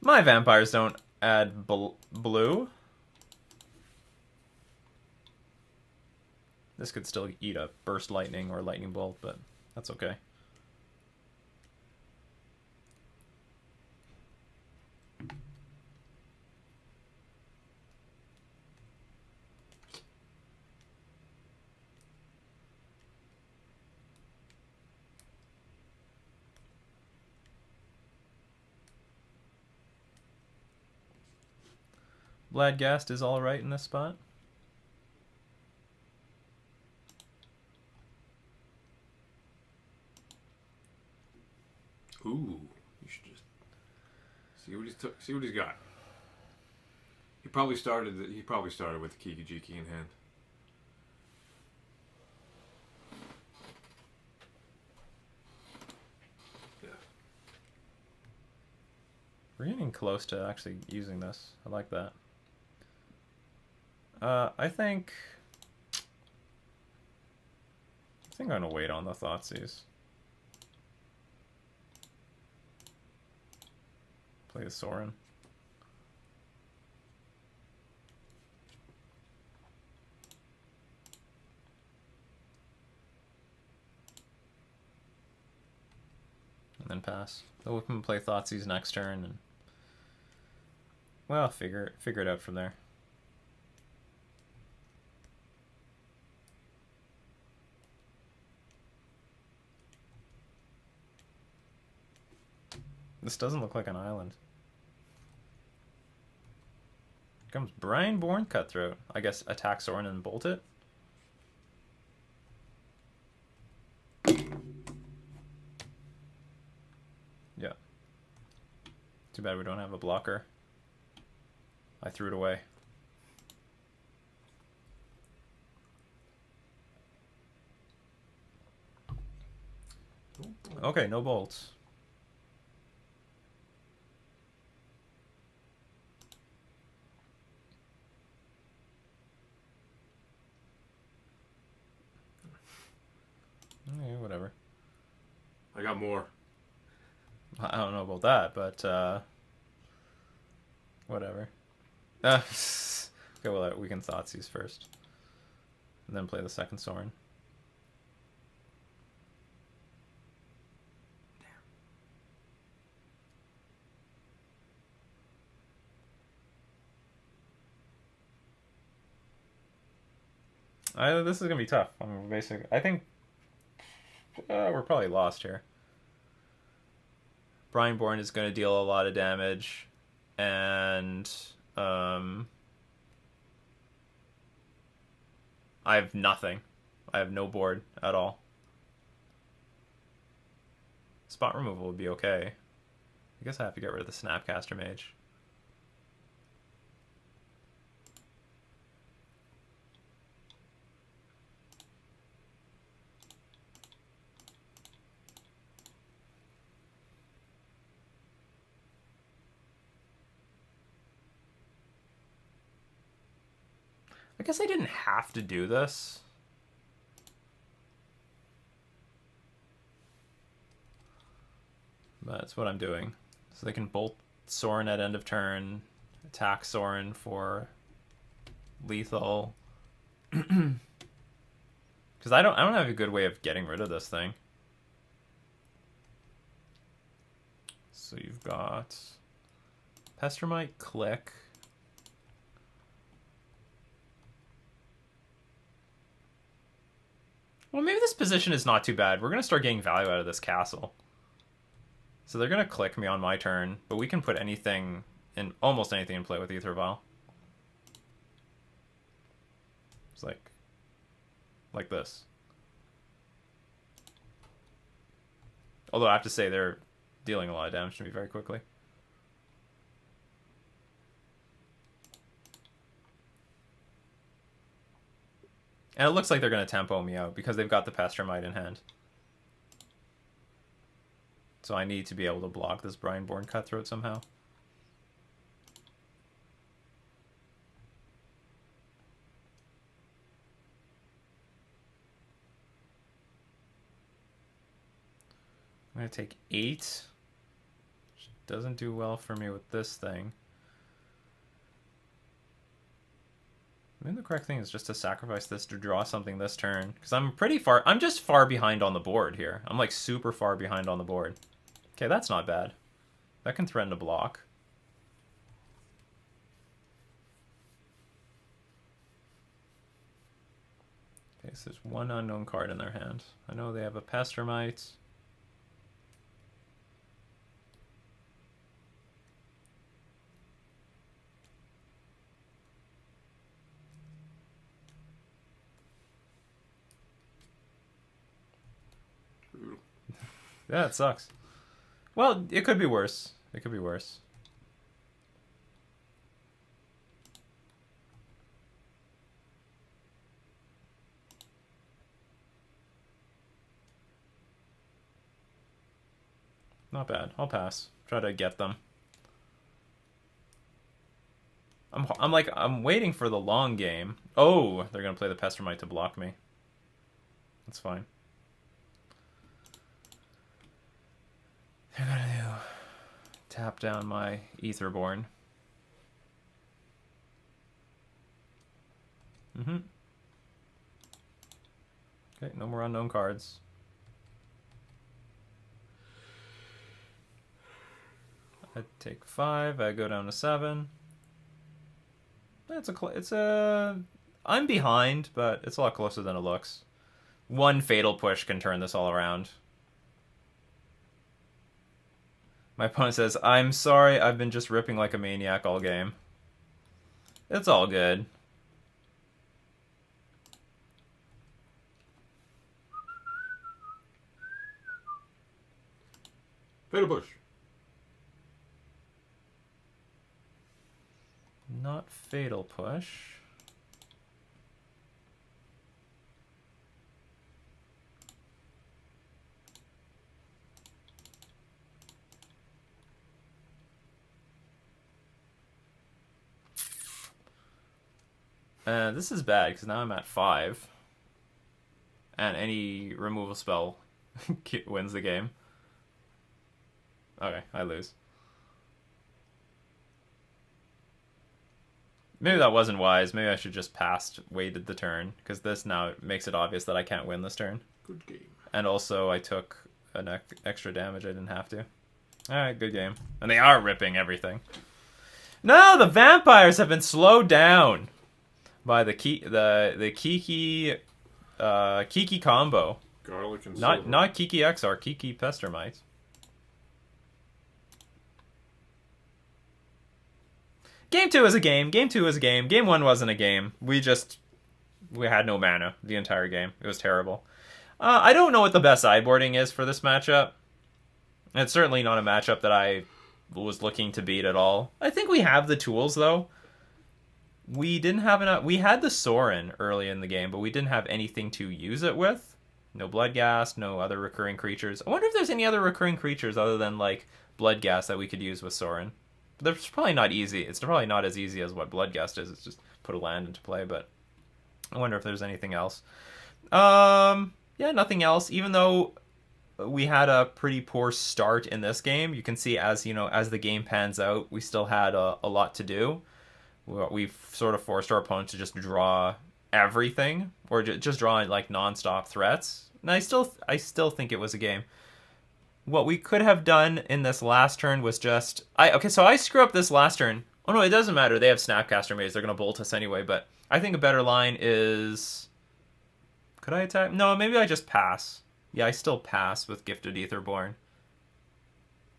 My vampires don't add blue. This could still eat a burst lightning or lightning bolt, but that's okay. Bloodghast is alright in this spot. Ooh, you should just see what he's got. He probably started with the Kikijiki in hand. Yeah. We're getting close to actually using this. I like that. I think I'm gonna wait on the Thoughtseize. Play the Sorin. And then pass. So we can play Thoughtseize next turn and, well, figure it out from there. This doesn't look like an island. Here comes Brineborn Cutthroat. I guess attack Sorin and bolt it. Yeah. Too bad we don't have a blocker. I threw it away. Okay, no bolts. Yeah, whatever. I got more. I don't know about that, but whatever. Okay, well, we can Thoughtseize first. And then play the second Sorin. This is going to be tough. I think we're probably lost here. Brineborn is going to deal a lot of damage, and I have nothing. I have no board at all. Spot removal would be okay. I guess I have to get rid of the Snapcaster Mage. I guess I didn't have to do this. But that's what I'm doing. So they can bolt Sorin at end of turn, attack Sorin for lethal. Because I don't have a good way of getting rid of this thing. So you've got Pestermite, Click. Well, maybe this position is not too bad. We're going to start getting value out of this castle. So they're going to click me on my turn, but we can put anything in almost anything in play with Ether Vial. It's like this. Although I have to say they're dealing a lot of damage to me very quickly. And it looks like they're going to tempo me out because they've got the Pestermite in hand. So I need to be able to block this Brineborn Cutthroat somehow. I'm going to take 8. Which doesn't do well for me with this thing. Maybe the correct thing is just to sacrifice this to draw something this turn. Because I'm pretty far... I'm just far behind on the board here. I'm like super far behind on the board. Okay, that's not bad. That can threaten to block. Okay, so there's one unknown card in their hand. I know they have a Pestermite. Yeah, it sucks. Well, it could be worse. It could be worse. Not bad. I'll pass. Try to get them. I'm waiting for the long game. Oh, they're gonna play the Pestermite to block me. That's fine. They're gonna tap down my Aetherborn. Okay, no more unknown cards. I take 5. I go down to 7. I'm behind, but it's a lot closer than it looks. One fatal push can turn this all around. My opponent says, "I'm sorry, I've been just ripping like a maniac all game." It's all good. Fatal push. Not fatal push. This is bad because now I'm at 5. And any removal spell wins the game. Okay, I lose. Maybe that wasn't wise. Maybe I should just waited the turn. Because this now makes it obvious that I can't win this turn. Good game. And also I took an extra damage I didn't have to. Alright, good game. And they are ripping everything. No, the vampires have been slowed down by the Kiki combo. Garlic and not Kiki XR, Kiki Pestermite. Game 2 is a game. Game 2 is a game. Game 1 wasn't a game. We had no mana the entire game. It was terrible. I don't know what the best sideboarding is for this matchup. It's certainly not a matchup that I was looking to beat at all. I think we have the tools, though. We didn't have enough. We had the Sorin early in the game, but we didn't have anything to use it with. No Bloodghast, no other recurring creatures. I wonder if there's any other recurring creatures other than, like, Bloodghast that we could use with Sorin. They're probably not easy. It's probably not as easy as what Bloodghast is. It's just put a land into play, but I wonder if there's anything else. Yeah, nothing else. Even though we had a pretty poor start in this game, you can see as the game pans out, we still had a lot to do. We've sort of forced our opponent to just draw everything, or just draw like non-stop threats. And I still think it was a game. What we could have done in this last turn was just... so I screw up this last turn. Oh no, it doesn't matter. They have Snapcaster Mage. They're going to bolt us anyway, but I think a better line is... Could I attack? No, maybe I just pass. Yeah, I still pass with Gifted Aetherborn.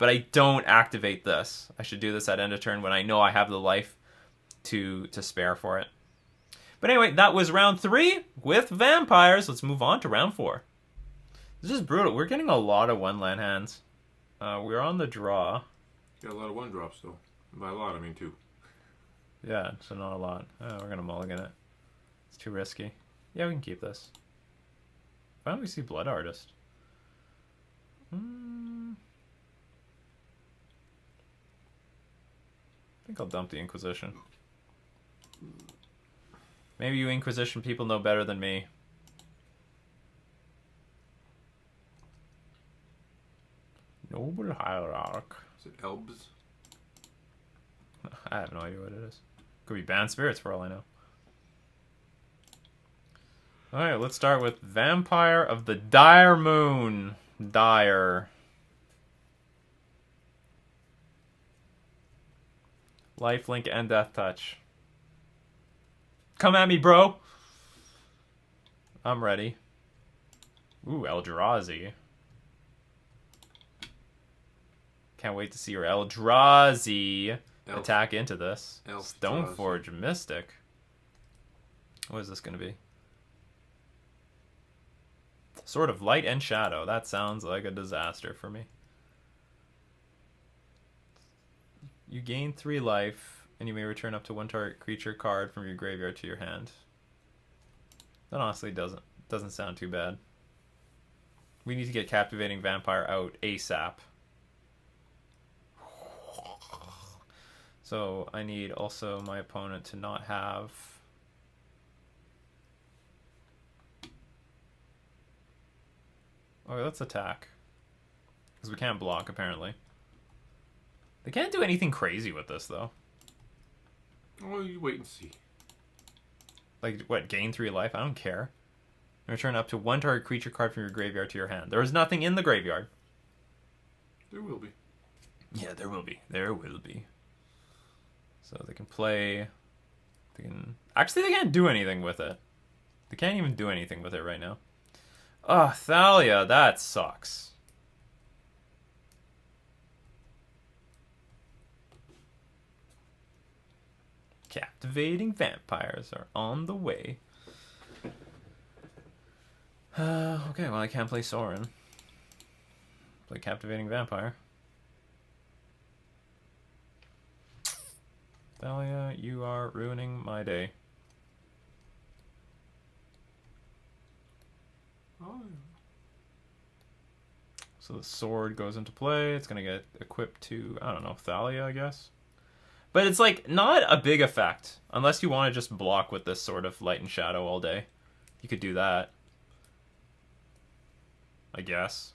but I don't activate this. I should do this at end of turn when I know I have the life to spare for it. But anyway, that was round 3 with vampires. Let's move on to round 4. This is brutal. We're getting a lot of 1-land hands. We're on the draw. Got a lot of 1-drops, though. By a lot, I mean 2. Yeah, so not a lot. We're going to mulligan it. It's too risky. Yeah, we can keep this. Why don't we see Blood Artist? I think I'll dump the Inquisition. Maybe you Inquisition people know better than me. Noble Hierarch. Is it Elbs? I have no idea what it is. Could be Banned Spirits for all I know. Alright, let's start with Vampire of the Dire Moon. Dire. Lifelink and Death Touch. Come at me, bro! I'm ready. Ooh, Eldrazi. Can't wait to see your Eldrazi attack into this. Stoneforge Mystic. What is this going to be? Sword of Light and Shadow. That sounds like a disaster for me. You gain 3 life, and you may return up to 1 target creature card from your graveyard to your hand. That honestly doesn't sound too bad. We need to get Captivating Vampire out ASAP. So I need also my opponent to not have... Okay, let's attack. Because we can't block, apparently. They can't do anything crazy with this, though. Oh, you wait and see. Like, what, gain 3 life? I don't care. Return up to 1 target creature card from your graveyard to your hand. There is nothing in the graveyard. There will be. Yeah, there will be. There will be. So they can play... They can... Actually, they can't do anything with it. They can't even do anything with it right now. Oh, Thalia, that sucks. Captivating Vampires are on the way. Okay, well, I can't play Sorin. Play Captivating Vampire. Thalia, you are ruining my day. Oh. So the sword goes into play. It's going to get equipped to, I don't know, Thalia, I guess. But it's like not a big effect. Unless you want to just block with this sort of light and shadow all day. You could do that. I guess.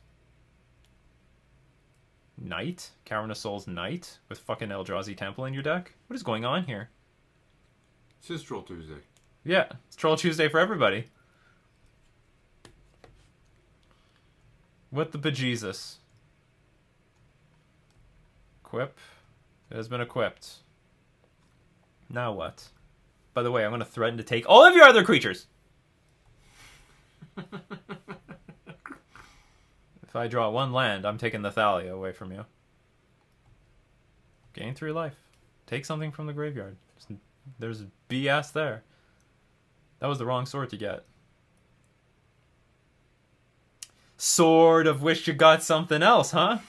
Knight? Cavern of Souls Knight? With fucking Eldrazi Temple in your deck? What is going on here? This is Troll Tuesday. Yeah, it's Troll Tuesday for everybody. What the bejesus? Equip. It has been equipped. Now what? By the way, I'm going to threaten to take all of your other creatures. If I draw 1 land, I'm taking the Thalia away from you. Gain 3 life. Take something from the graveyard. There's BS there. That was the wrong sword to get. Sword of wish you got something else, huh?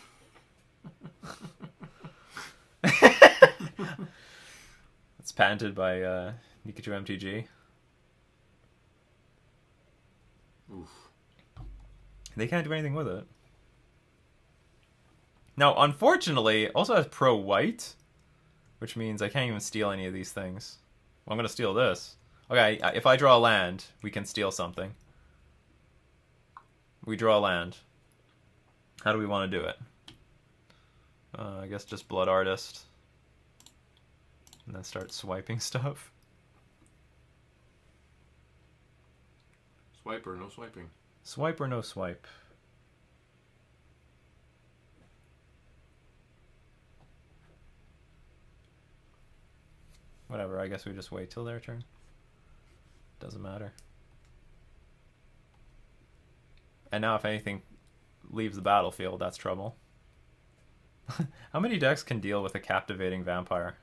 It's patented by Nikachu MTG. Oof. They can't do anything with it. Now, unfortunately, it also has pro white, which means I can't even steal any of these things. Well, I'm going to steal this. Okay, if I draw a land, we can steal something. We draw a land. How do we want to do it? I guess just Blood Artist. And then start swiping stuff. Swipe or no swiping? Swipe or no swipe? Whatever, I guess we just wait till their turn. Doesn't matter. And now if anything leaves the battlefield, that's trouble. How many decks can deal with a captivating vampire?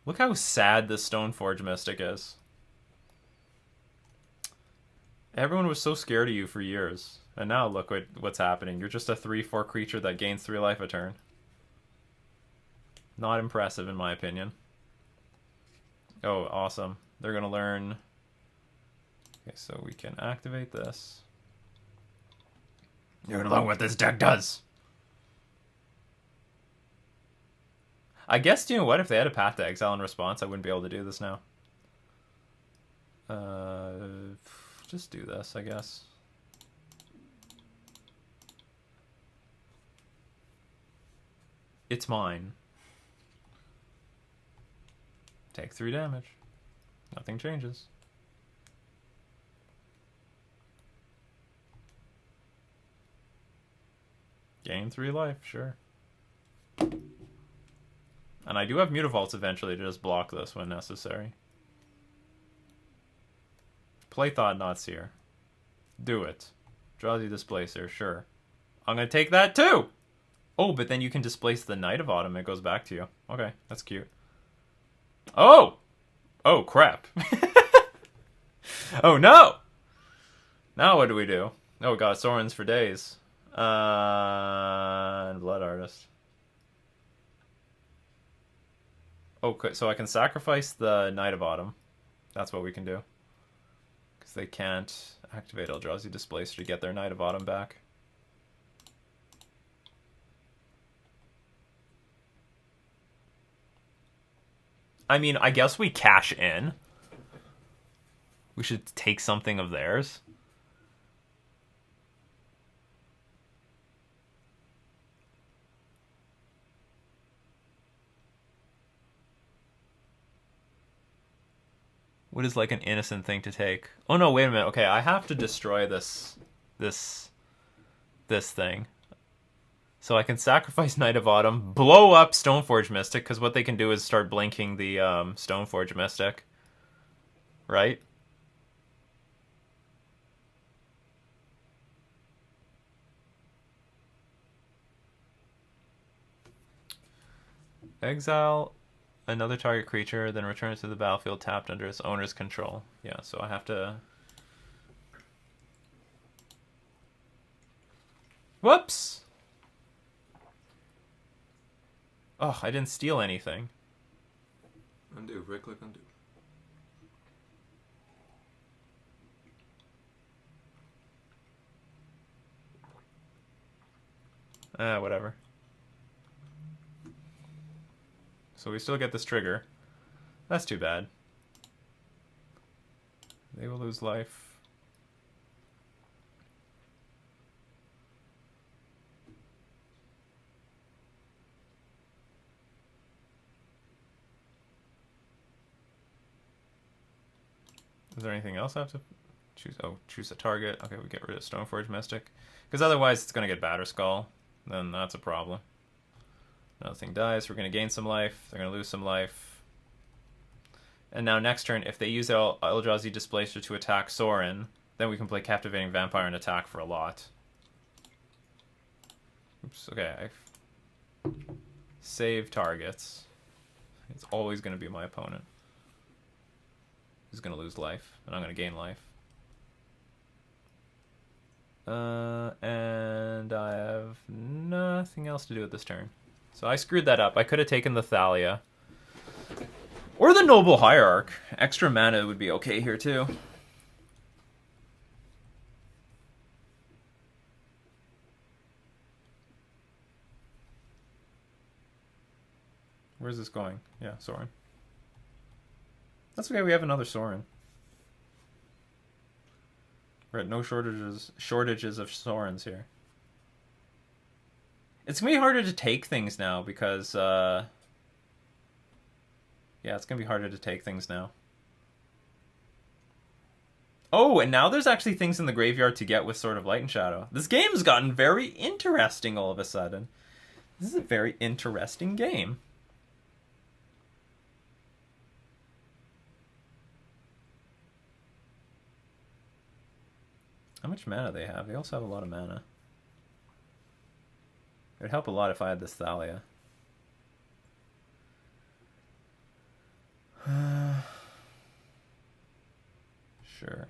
Look how sad this Stoneforge Mystic is. Everyone was so scared of you for years. And now look what's happening. You're just a 3/4 creature that gains 3 life a turn. Not impressive in my opinion. Oh, awesome. They're going to learn... Okay, so we can activate this. You're going to learn what this deck does. I guess, you know what? If they had a Path to Exile in response, I wouldn't be able to do this now. Just do this, I guess. It's mine. Take 3 damage. Nothing changes. Gain 3 life, sure. And I do have Mutavaults eventually to just block this when necessary. Play Thought Not Seer. Do it. Drowsy Displacer, sure. I'm going to take that too! Oh, but then you can displace the Knight of Autumn. It goes back to you. Okay, that's cute. Oh! Oh, crap. Oh, no! Now what do we do? Oh, God, Sorin's for days. And Blood Artist. Okay, so I can sacrifice the Knight of Autumn. That's what we can do. Because they can't activate Eldrazi Displacer to get their Knight of Autumn back. I mean, I guess we cash in. We should take something of theirs. What is like an innocent thing to take? Oh no, wait a minute. Okay, I have to destroy this thing. So I can sacrifice Knight of Autumn, blow up Stoneforge Mystic, because what they can do is start blinking the Stoneforge Mystic. Right? Exile another target creature, then return it to the battlefield tapped under its owner's control. Yeah, so I have to... Whoops! Oh, I didn't steal anything. Undo, right click undo. Whatever. So we still get this trigger. That's too bad. They will lose life. Is there anything else I have to choose? Oh, choose a target. Okay, we get rid of Stoneforge Mystic. Because otherwise it's going to get Batterskull. Then that's a problem. Another thing dies. We're going to gain some life. They're going to lose some life. And now next turn, if they use Eldrazi Displacer to attack Sorin, then we can play Captivating Vampire and attack for a lot. Oops, okay. Save targets. It's always going to be my opponent. He's going to lose life, and I'm going to gain life. And I have nothing else to do with this turn. So I screwed that up. I could have taken the Thalia. Or the Noble Hierarch. Extra mana would be okay here, too. Where's this going? Yeah, Sorin. That's okay, we have another Sorin. We're at no shortages of Sorins here. It's going to be harder to take things now because, yeah, it's going to be harder to take things now. Oh, and now there's actually things in the graveyard to get with Sword of Light and Shadow. This game's gotten very interesting all of a sudden. This is a very interesting game. How much mana they have? They also have a lot of mana. It would help a lot if I had this Thalia. Sure.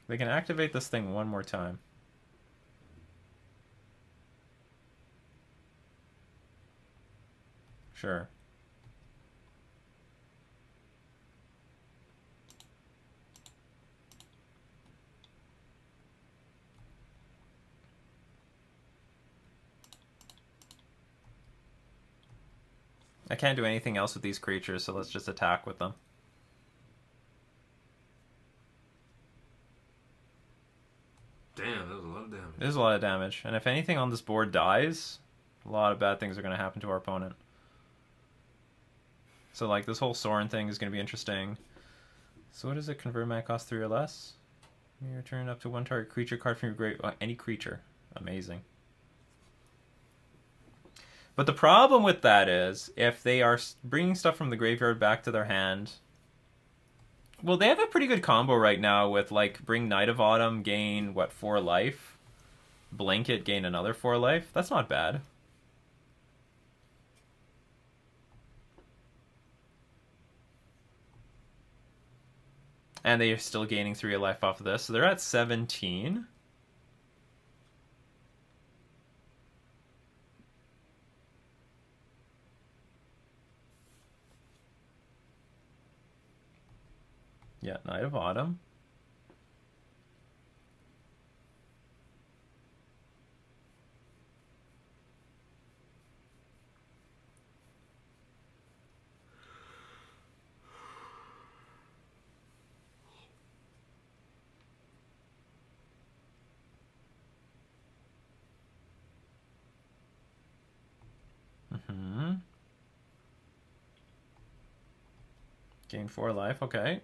They can activate this thing one more time. Sure. I can't do anything else with these creatures, so let's just attack with them. Damn, that was a lot of damage. It is a lot of damage. And if anything on this board dies, a lot of bad things are going to happen to our opponent. So, like, this whole Sorin thing is going to be interesting. So what does it convert mana cost 3 or less? You return up to one target creature card from your grave. Any creature. Amazing. But the problem with that is, if they are bringing stuff from the graveyard back to their hand... Well, they have a pretty good combo right now with, like, bring Knight of Autumn, gain, what, 4 life? Blink it, gain another 4 life? That's not bad. And they are still gaining 3 life off of this, so they're at 17. Yeah, Knight of Autumn. Gain 4 life, okay.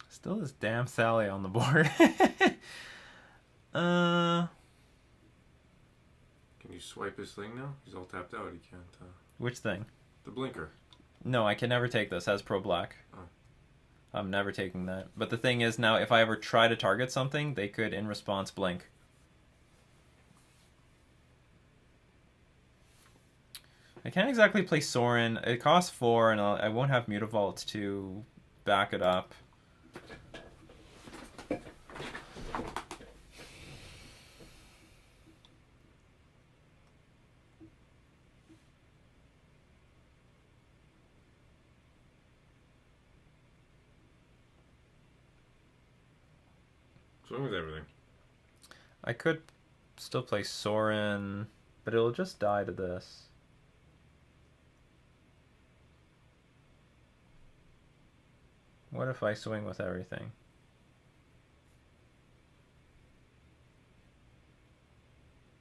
Still this damn Sally on the board. Can you swipe his thing now? He's all tapped out. He can't. Which thing? The blinker. No, I can never take this as pro black. Oh. I'm never taking that. But the thing is now, if I ever try to target something, they could, in response, blink. I can't exactly play Sorin. It costs 4, and I won't have Mutavault to back it up. Swing with everything. I could still play Sorin, but it'll just die to this. What if I swing with everything?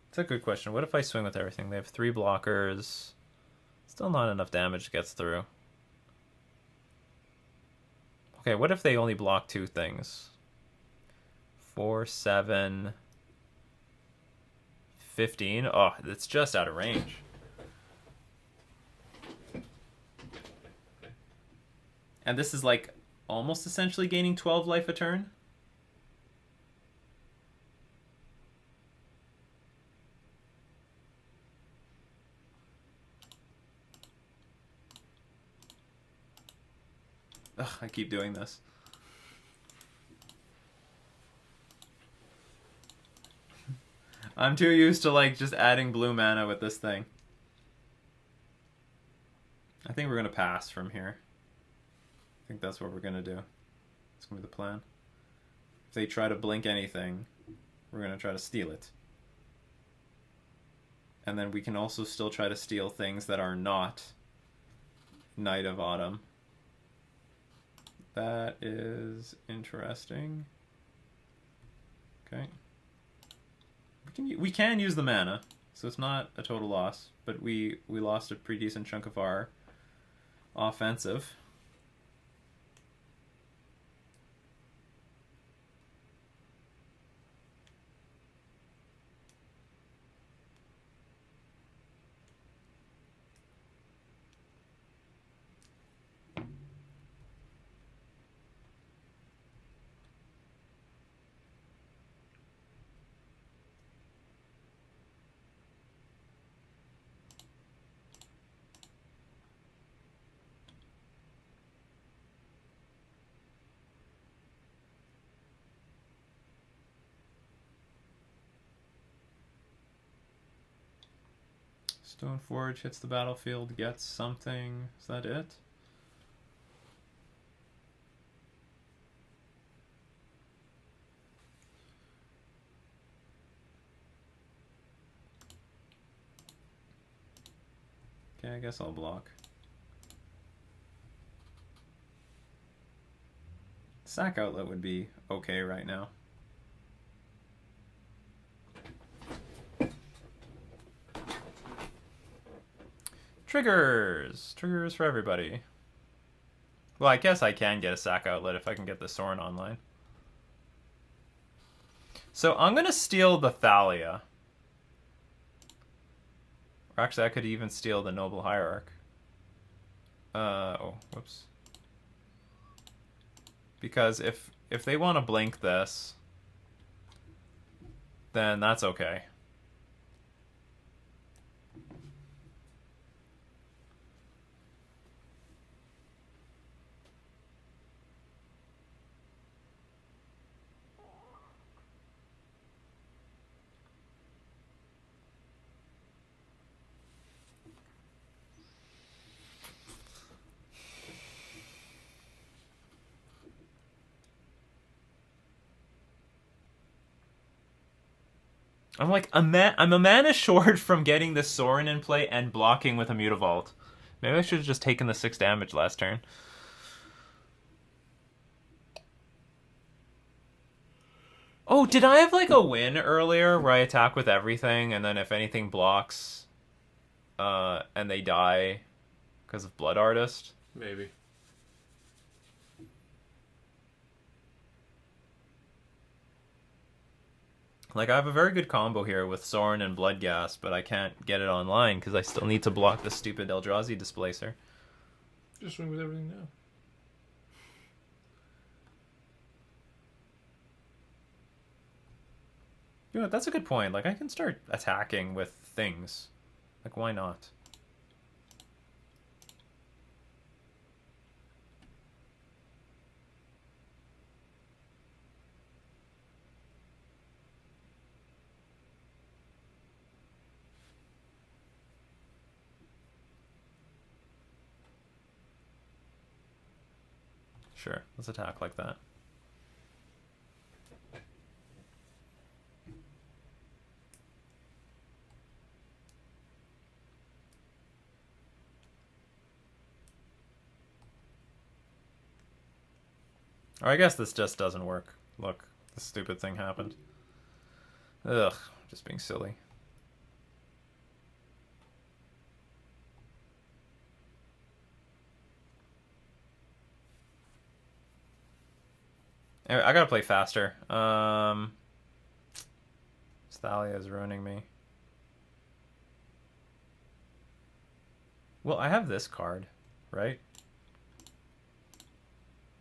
It's a good question. What if I swing with everything? They have 3 blockers. Still not enough damage gets through. Okay, what if they only block 2 things? 4, 7, 15. Oh, it's just out of range. And this is like almost essentially gaining 12 life a turn. Ugh, I keep doing this. I'm too used to like just adding blue mana with this thing. I think we're gonna pass from here. I think that's what we're gonna do. It's gonna be the plan. if they try to blink anything, we're going to try to steal it. And then we can also still try to steal things that are not Night of Autumn. That is interesting. Okay. We can use the mana, so it's not a total loss, but we lost a pretty decent chunk of our offensive. Stoneforge hits the battlefield, gets something. Is that it? Okay, I guess I'll block. Sack Outlet would be okay right now. Triggers! Triggers for everybody. Well, I guess I can get a Sack Outlet if I can get the Sorin online. So I'm going to steal the Thalia. Or actually, I could even steal the Noble Hierarch. Oh, whoops. Because if they want to blink this, then that's okay. I'm like, I'm a mana short from getting the Sorin in play and blocking with a Mutavault. Maybe I should have just taken the 6 damage last turn. Oh, did I have like a win earlier where I attack with everything and then if anything blocks and they die because of Blood Artist? Maybe. Like, I have a very good combo here with Sorin and Bloodghast, but I can't get it online because I still need to block the stupid Eldrazi Displacer. Just swing with everything now. You know, that's a good point. Like, I can start attacking with things. Like, why not? Sure, let's attack like that. Or I guess this just doesn't work. Look, this stupid thing happened. Ugh, just being silly. Anyway, I gotta play faster. Thalia is ruining me. Well, I have this card, right?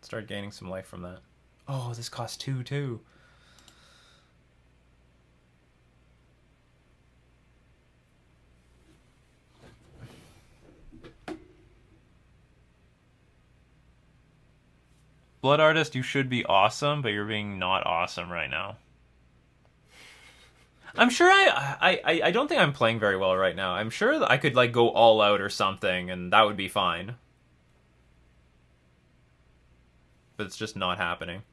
Start gaining some life from that. Oh, this costs 2 too. Blood Artist, you should be awesome, but you're being not awesome right now. I'm sure I don't think I'm playing very well right now. I'm sure that I could like go all out or something, and that would be fine. But it's just not happening.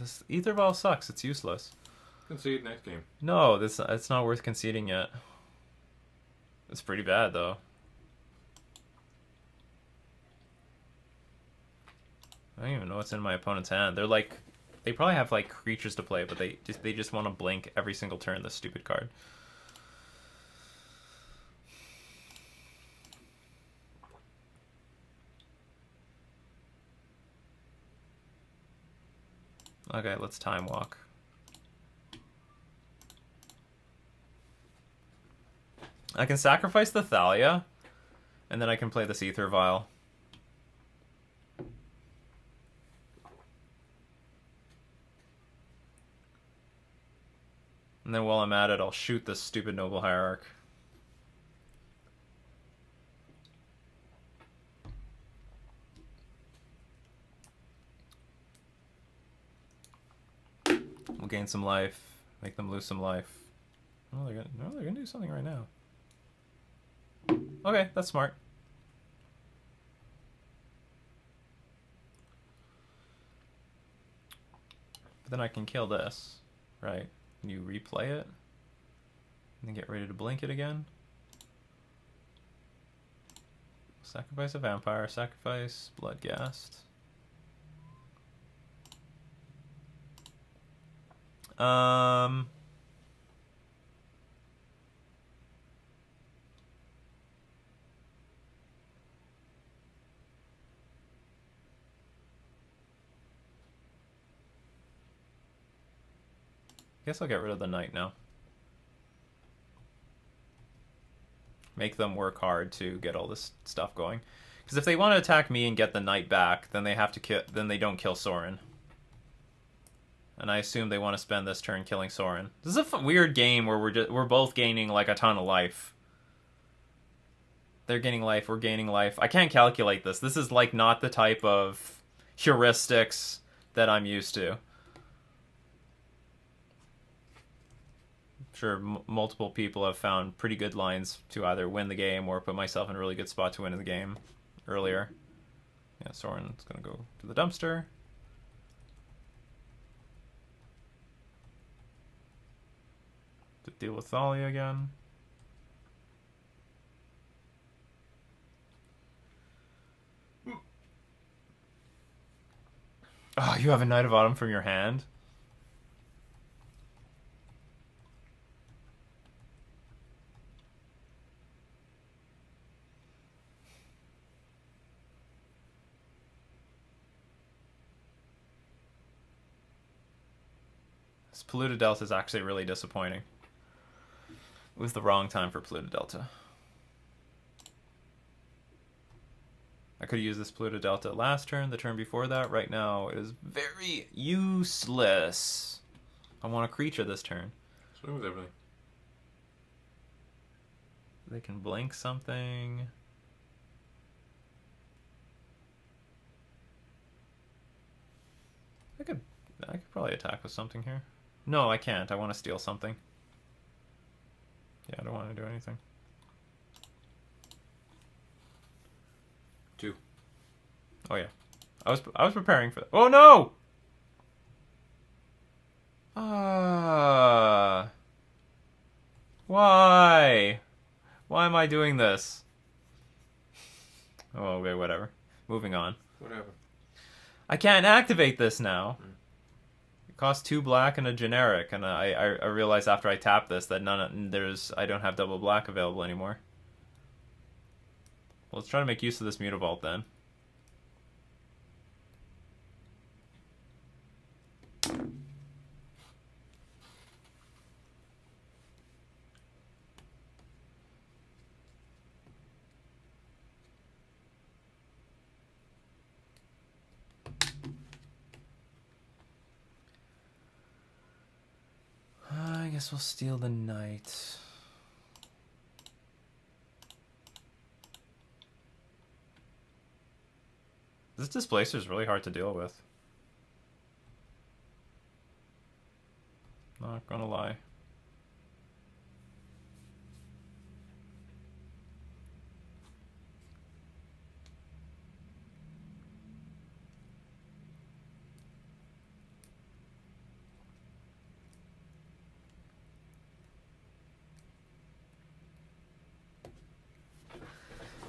this Ether Ball sucks. It's useless. Concede next game. No, it's not worth conceding yet. It's pretty bad though. I don't even know what's in my opponent's hand. They're like, they probably have like creatures to play, but they just want to blink every single turn. This stupid card. Okay, let's time walk. I can sacrifice the Thalia, and then I can play this Ether Vial. And then while I'm at it, I'll shoot this stupid Noble Hierarch. We'll gain some life, make them lose some life. Oh, they're gonna do something right now. Okay, that's smart. But then I can kill this, right? You replay it, and then get ready to blink it again. Sacrifice a vampire, sacrifice Bloodghast. Guess I'll get rid of the knight now. Make them work hard to get all this stuff going. Because if they want to attack me and get the knight back, then they have to kill. Then they don't kill Sorin. And I assume they want to spend this turn killing Sorin. This is a weird game where we're both gaining like a ton of life. They're gaining life. We're gaining life. I can't calculate this. This is like not the type of heuristics that I'm used to. Sure, multiple people have found pretty good lines to either win the game or put myself in a really good spot to win the game earlier. Yeah, Sorin's gonna go to the dumpster. To deal with Thalia again. Oh, you have a Knight of Autumn from your hand? This Polluted Delta is actually really disappointing. It was the wrong time for Polluted Delta. I could have used this Polluted Delta last turn, the turn before that. Right now, it is very useless. I want a creature this turn. Swing with everything. They can blink something. I could probably attack with something here. No, I can't. I want to steal something. Yeah, I don't want to do anything. 2. Oh yeah, I was preparing for that. Oh no! Why? Why am I doing this? Oh, okay, whatever. Moving on. Whatever. I can't activate this now. It costs 2 black and a generic, and I realized after I tapped this that I don't have double black available anymore. Well, let's try to make use of this Mutavault then. I guess we'll steal the knight. This displacer is really hard to deal with. Not gonna lie.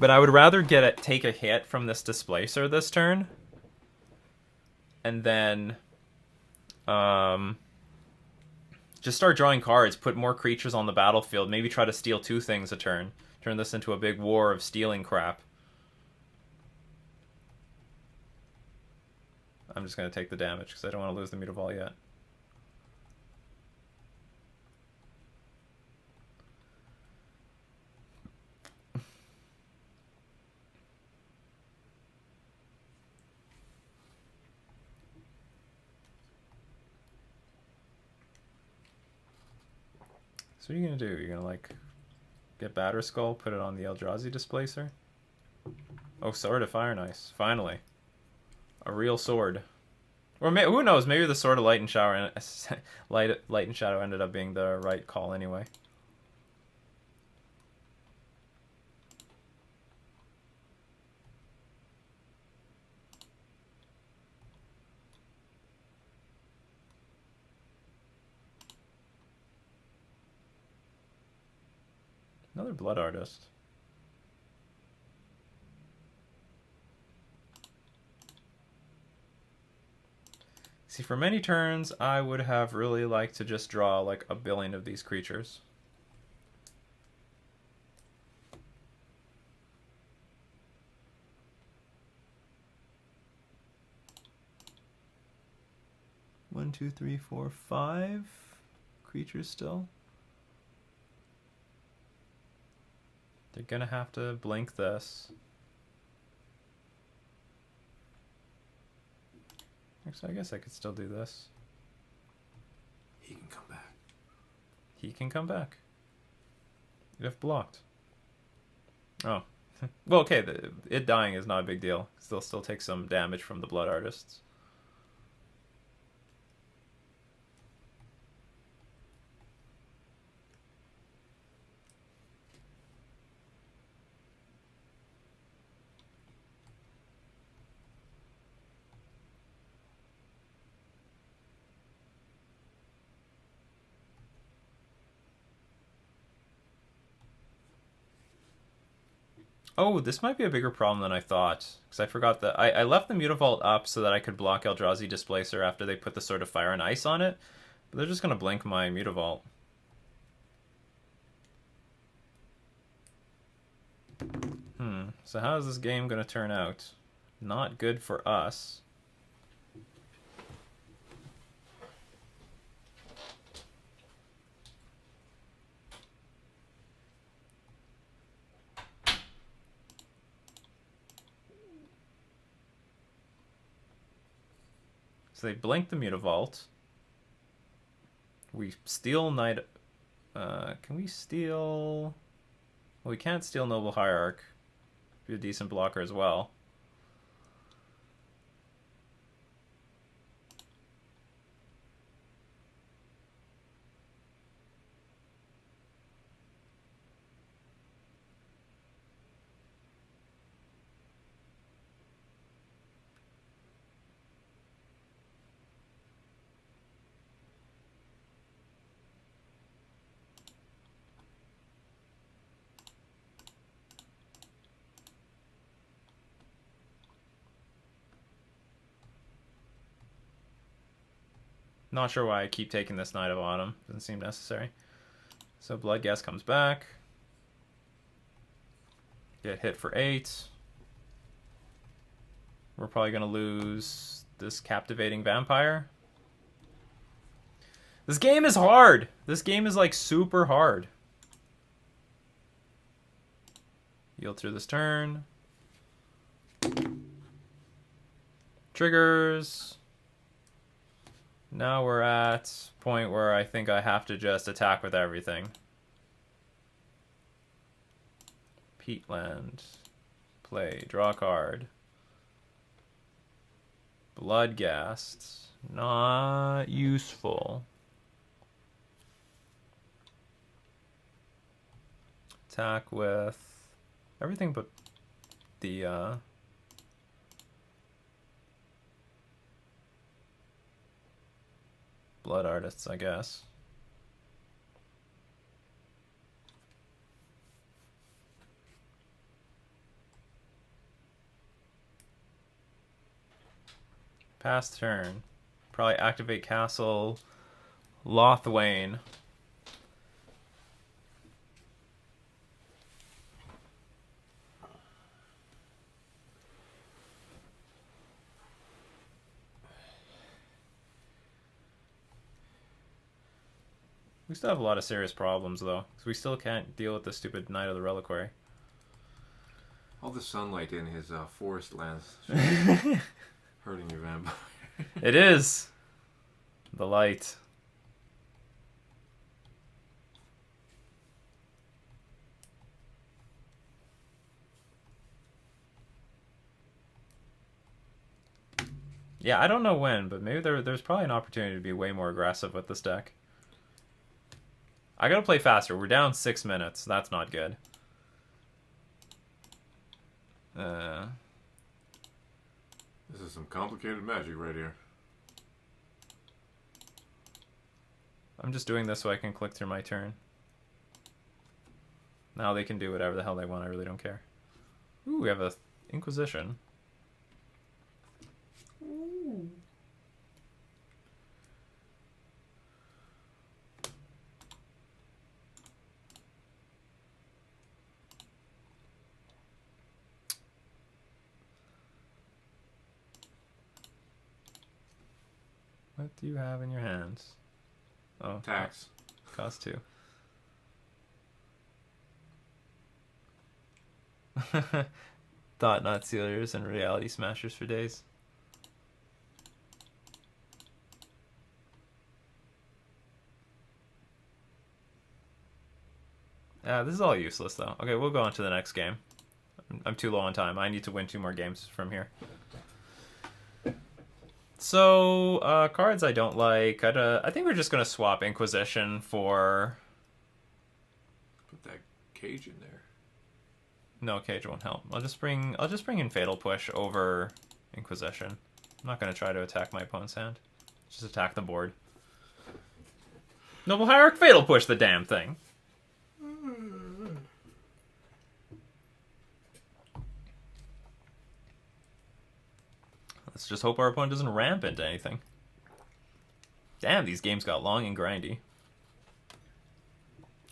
But I would rather take a hit from this Displacer this turn. And then just start drawing cards, put more creatures on the battlefield, maybe try to steal 2 things a turn. Turn this into a big war of stealing crap. I'm just going to take the damage because I don't want to lose the Mutavault yet. So what are you going to do? You're going to, like, get Batterskull, put it on the Eldrazi Displacer? Oh, Sword of Fire, nice. Finally. A real sword. Or who knows, maybe the Sword of Light and Shower, Light and Shadow ended up being the right call anyway. Another Blood Artist. See, for many turns, I would have really liked to just draw like a billion of these creatures. One, two, three, four, 5 creatures still. They're gonna have to blink this. Actually, I guess I could still do this. He can come back. He can come back. If blocked. Oh. Well, okay, it dying is not a big deal. Still take some damage from the Blood Artists. Oh, this might be a bigger problem than I thought. Because I forgot that I left the Mutavault up so that I could block Eldrazi Displacer after they put the Sword of Fire and Ice on it. But they're just going to blink my Mutavault. So how is this game going to turn out? Not good for us. So they blink the Mutavault. We steal Knight... can we steal... Well, we can't steal Noble Hierarch. Be a decent blocker as well. Not sure why I keep taking this Knight of Autumn. Doesn't seem necessary. So Bloodghast comes back. Get hit for 8. We're probably going to lose this Captivating Vampire. This game is hard. This game is like super hard. Yield through this turn. Triggers. Now we're at a point where I think I have to just attack with everything. Peatland. Play. Draw a card. Bloodghast. Not useful. Attack with everything but the Blood Artists, I guess. Pass turn. Probably activate Castle Lothwain. We still have a lot of serious problems, though, because we still can't deal with the stupid Knight of the Reliquary. All the sunlight in his forest lands hurting your vampire. It is the light. Yeah, I don't know when, but maybe there's probably an opportunity to be way more aggressive with this deck. I gotta play faster. We're down 6 minutes. That's not good. This is some complicated magic right here. I'm just doing this so I can click through my turn. Now they can do whatever the hell they want. I really don't care. Ooh, we have a Inquisition. Ooh. What do you have in your hands? Oh, Tax. Cost 2. Thought not sealers and reality smashers for days. This is all useless, though. Okay, we'll go on to the next game. I'm too low on time. I need to win 2 more games from here. So, cards I don't like. I think we're just going to swap Inquisition for... Put that cage in there. No, cage won't help. I'll just bring in Fatal Push over Inquisition. I'm not going to try to attack my opponent's hand. Just attack the board. Noble Hierarch, Fatal Push the damn thing. Let's just hope our opponent doesn't ramp into anything. Damn, these games got long and grindy.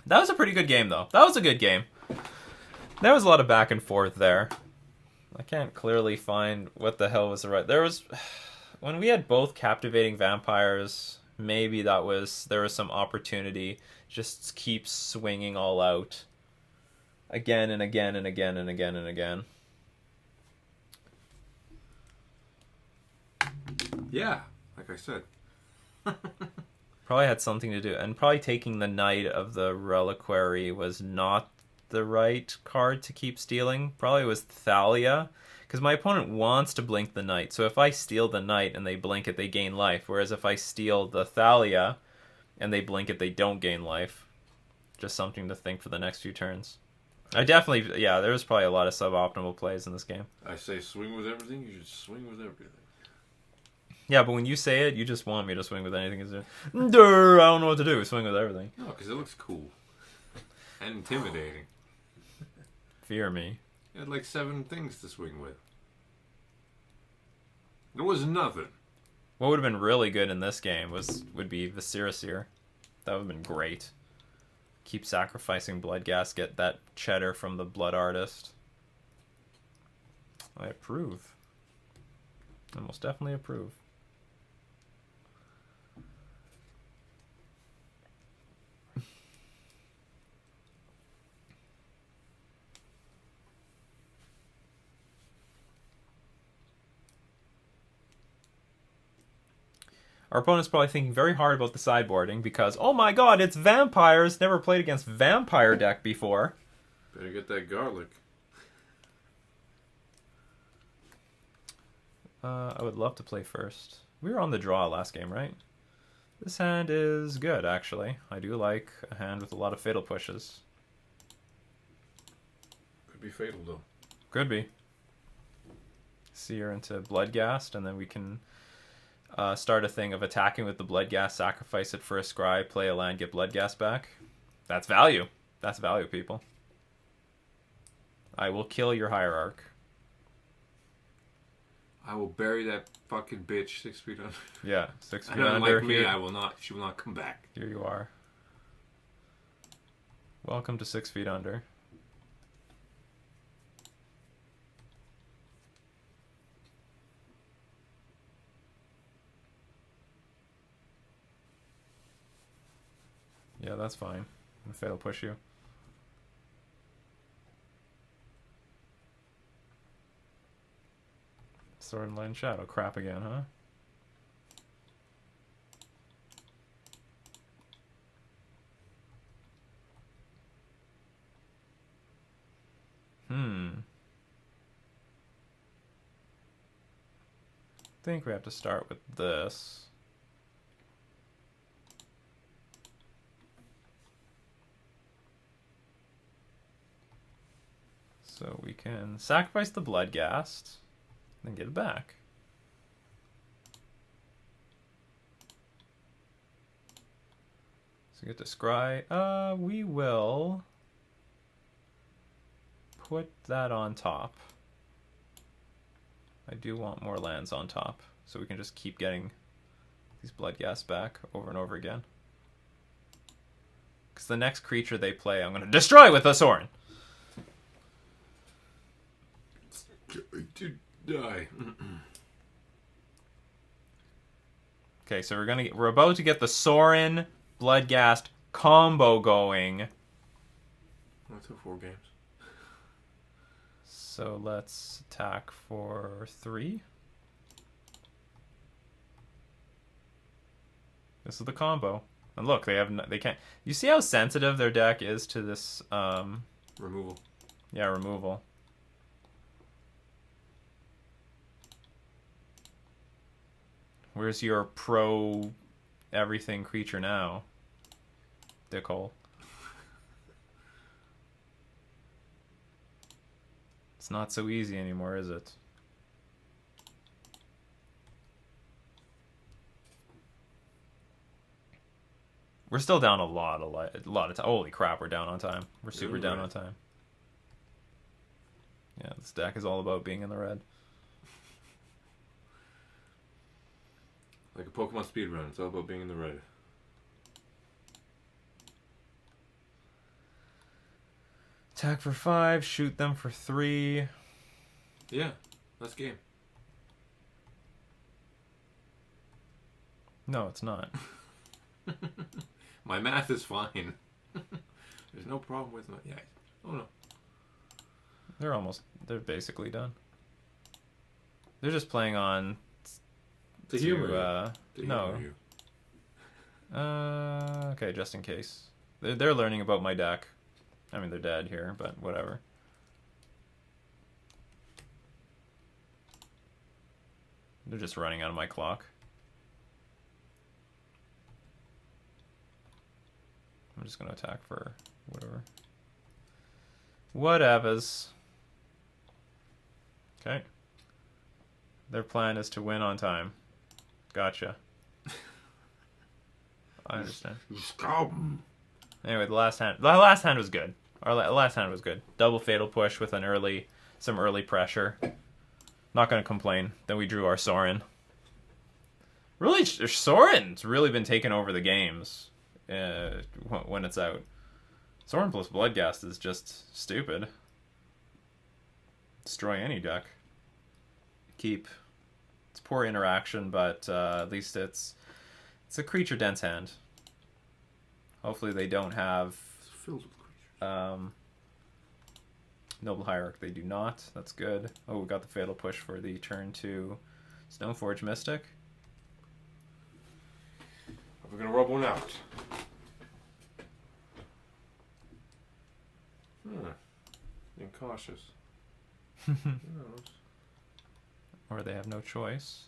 That was a pretty good game, though. That was a good game. There was a lot of back and forth there. I can't clearly find what the hell was the right... There was... When we had both captivating vampires, maybe there was some opportunity. Just keep swinging all out. Again and again and again and again and again. Yeah, like I said. Probably had something to do. And probably taking the Knight of the Reliquary was not the right card to keep stealing. Probably was Thalia. Because my opponent wants to blink the Knight. So if I steal the Knight and they blink it, they gain life. Whereas if I steal the Thalia and they blink it, they don't gain life. Just something to think for the next few turns. I definitely... Yeah, there was probably a lot of suboptimal plays in this game. I say swing with everything, you should swing with everything. Yeah, but when you say it, you just want me to swing with anything. I don't know what to do. Swing with everything. No, because it looks cool. And intimidating. Fear me. You had like 7 things to swing with. There was nothing. What would have been really good in this game would be Visceraseer. That would have been great. Keep sacrificing Bloodghast, get that cheddar from the Blood Artist. I approve. I most definitely approve. Our opponent's probably thinking very hard about the sideboarding because, oh my god, it's vampires! Never played against vampire deck before. Better get that garlic. I would love to play first. We were on the draw last game, right? This hand is good, actually. I do like a hand with a lot of fatal pushes. Could be fatal, though. Could be. Seer into Bloodghast, and then we can start a thing of attacking with the Bloodghast, sacrifice it for a scry, play a land, get Bloodghast back. That's value. That's value, people. I will kill your Hierarch. I will bury that fucking bitch 6 feet under. Yeah, 6 feet And under. unlike me, Here, I will not. She will not come back. here you are. Welcome to 6 feet under. Yeah, that's fine. I'm fatal push you. Sword and Light Shadow. Crap again, huh? I think we have to start with this. So we can sacrifice the Bloodghast, then get it back. So get to scry. We will put that on top. I do want more lands on top, so we can just keep getting these Bloodghast back over and over again. Because the next creature they play, I'm going to destroy with a Sorin. To die. Okay, so we're about to get the Sorin Bloodghast combo going. That's 4 games. So let's attack for 3. This is the combo. And look, they can't. You see how sensitive their deck is to this Removal. Yeah, removal. Where's your pro everything creature now? Dickhole. It's not so easy anymore, is it? We're still down a lot of time. Holy crap, we're down on time. We're super down on time. Yeah, this deck is all about being in the red. Like a Pokemon speedrun, it's all about being in the red. Attack for 5, shoot them for 3. Yeah, that's game. No, it's not. My math is fine. There's no problem with my... Yeah. Oh, no. They're basically done. They're just playing on... To humor you. No. Okay, just in case. They're learning about my deck. I mean, they're dead here, but whatever. They're just running out of my clock. I'm just going to attack for whatever. Whatevers. Okay. Their plan is to win on time. Gotcha. I understand. Anyway, the last hand was good. Our last hand was good. Double fatal push with some early pressure. Not gonna complain. Then we drew our Sorin. Really, Sorin's really been taking over the games when it's out. Sorin plus Bloodghast is just stupid. Destroy any deck. Keep. It's poor interaction, but at least it's a creature dense hand. Hopefully they don't have filled with creatures. Noble Hierarch. They do not. That's good. Oh, we got the fatal push for the turn 2 Stoneforge Mystic. We're gonna rub one out. Being cautious. Or they have no choice.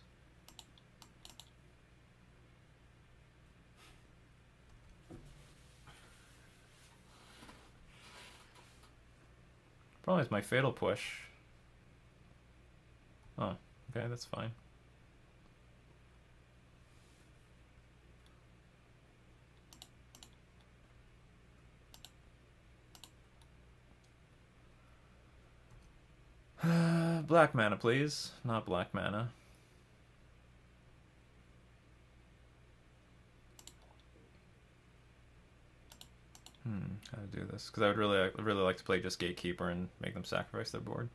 Problem is my fatal push. Oh, okay, that's fine. Black mana, please. Not black mana. How to do this? Because I would really like to play just Gatekeeper and make them sacrifice their board.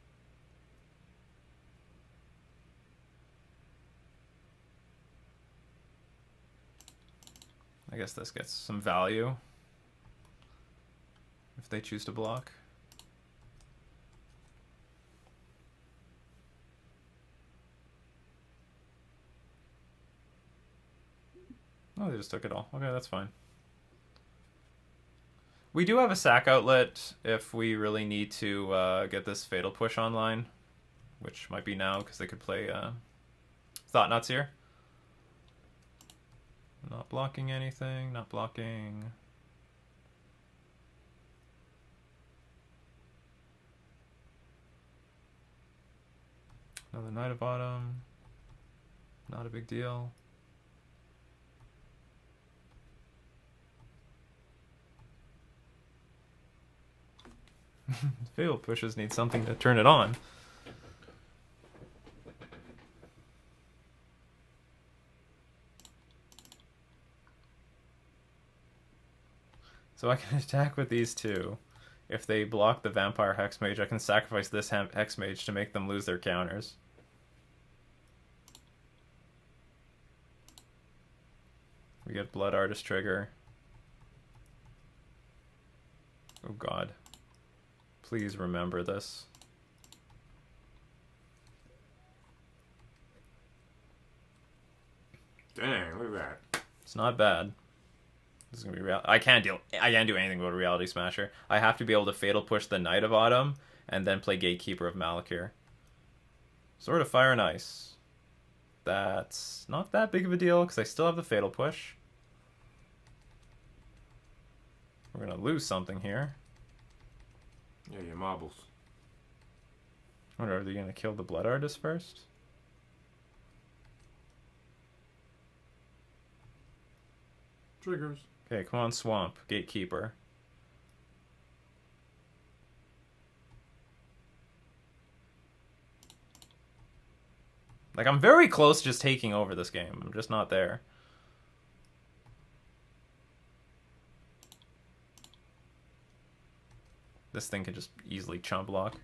I guess this gets some value if they choose to block. Oh, they just took it all. Okay, that's fine. We do have a sack outlet if we really need to get this Fatal Push online, which might be now because they could play Thought Nuts here. Not blocking anything, not blocking. Another Knight of Autumn. Not a big deal. Fatal Pushes need something to turn it on. So I can attack with these two. If they block the Vampire Hex Mage, I can sacrifice this Hex Mage to make them lose their counters. We get Blood Artist trigger. Oh god. Please remember this. Dang, look at that. It's not bad. This is gonna be real. I can't do anything about a Reality Smasher. I have to be able to Fatal Push the Knight of Autumn and then play Gatekeeper of Malakir. Sword of Fire and Ice. That's not that big of a deal because I still have the Fatal Push. We're gonna lose something here. Yeah, your marbles. I wonder, are they gonna kill the Blood Artist first? Triggers. Okay, come on, Swamp. Gatekeeper. Like, I'm very close to just taking over this game. I'm just not there. This thing can just easily chump block.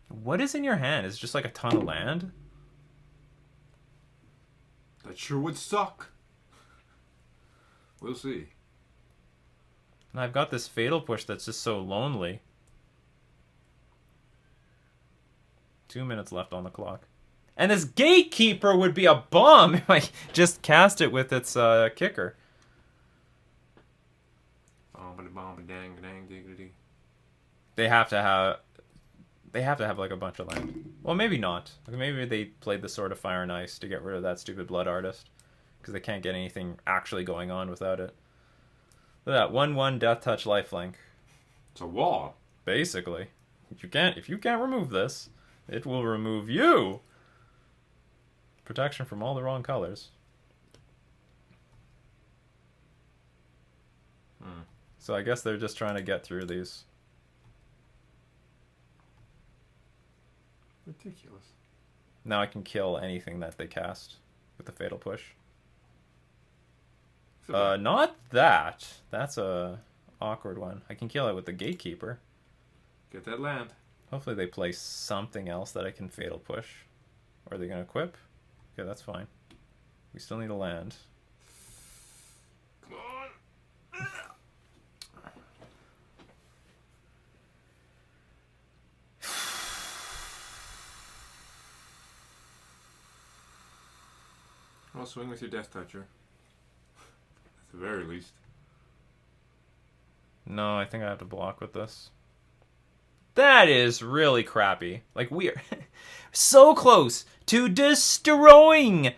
What is in your hand? Is it just like a ton of land? That sure would suck. We'll see. And I've got this Fatal Push that's just so lonely. 2 minutes left on the clock. And this Gatekeeper would be a bomb if I just cast it with its kicker. They have to have like a bunch of land. Well, maybe not. Maybe they played the Sword of Fire and Ice to get rid of that stupid Blood Artist, because they can't get anything actually going on without it. Look at that 1/1 Death Touch lifelink. It's a wall. Basically, if you can't remove this, it will remove you. Protection from all the wrong colors. So I guess they're just trying to get through these. Ridiculous. Now I can kill anything that they cast with the Fatal Push. Not that. That's a awkward one. I can kill it with the Gatekeeper. Get that land. Hopefully they play something else that I can Fatal Push. Or are they going to equip? Okay, that's fine. We still need a land. Come on. Well, swing with your Death Toucher. At the very least. No, I think I have to block with this. That is really crappy. Like, we are so close to destroying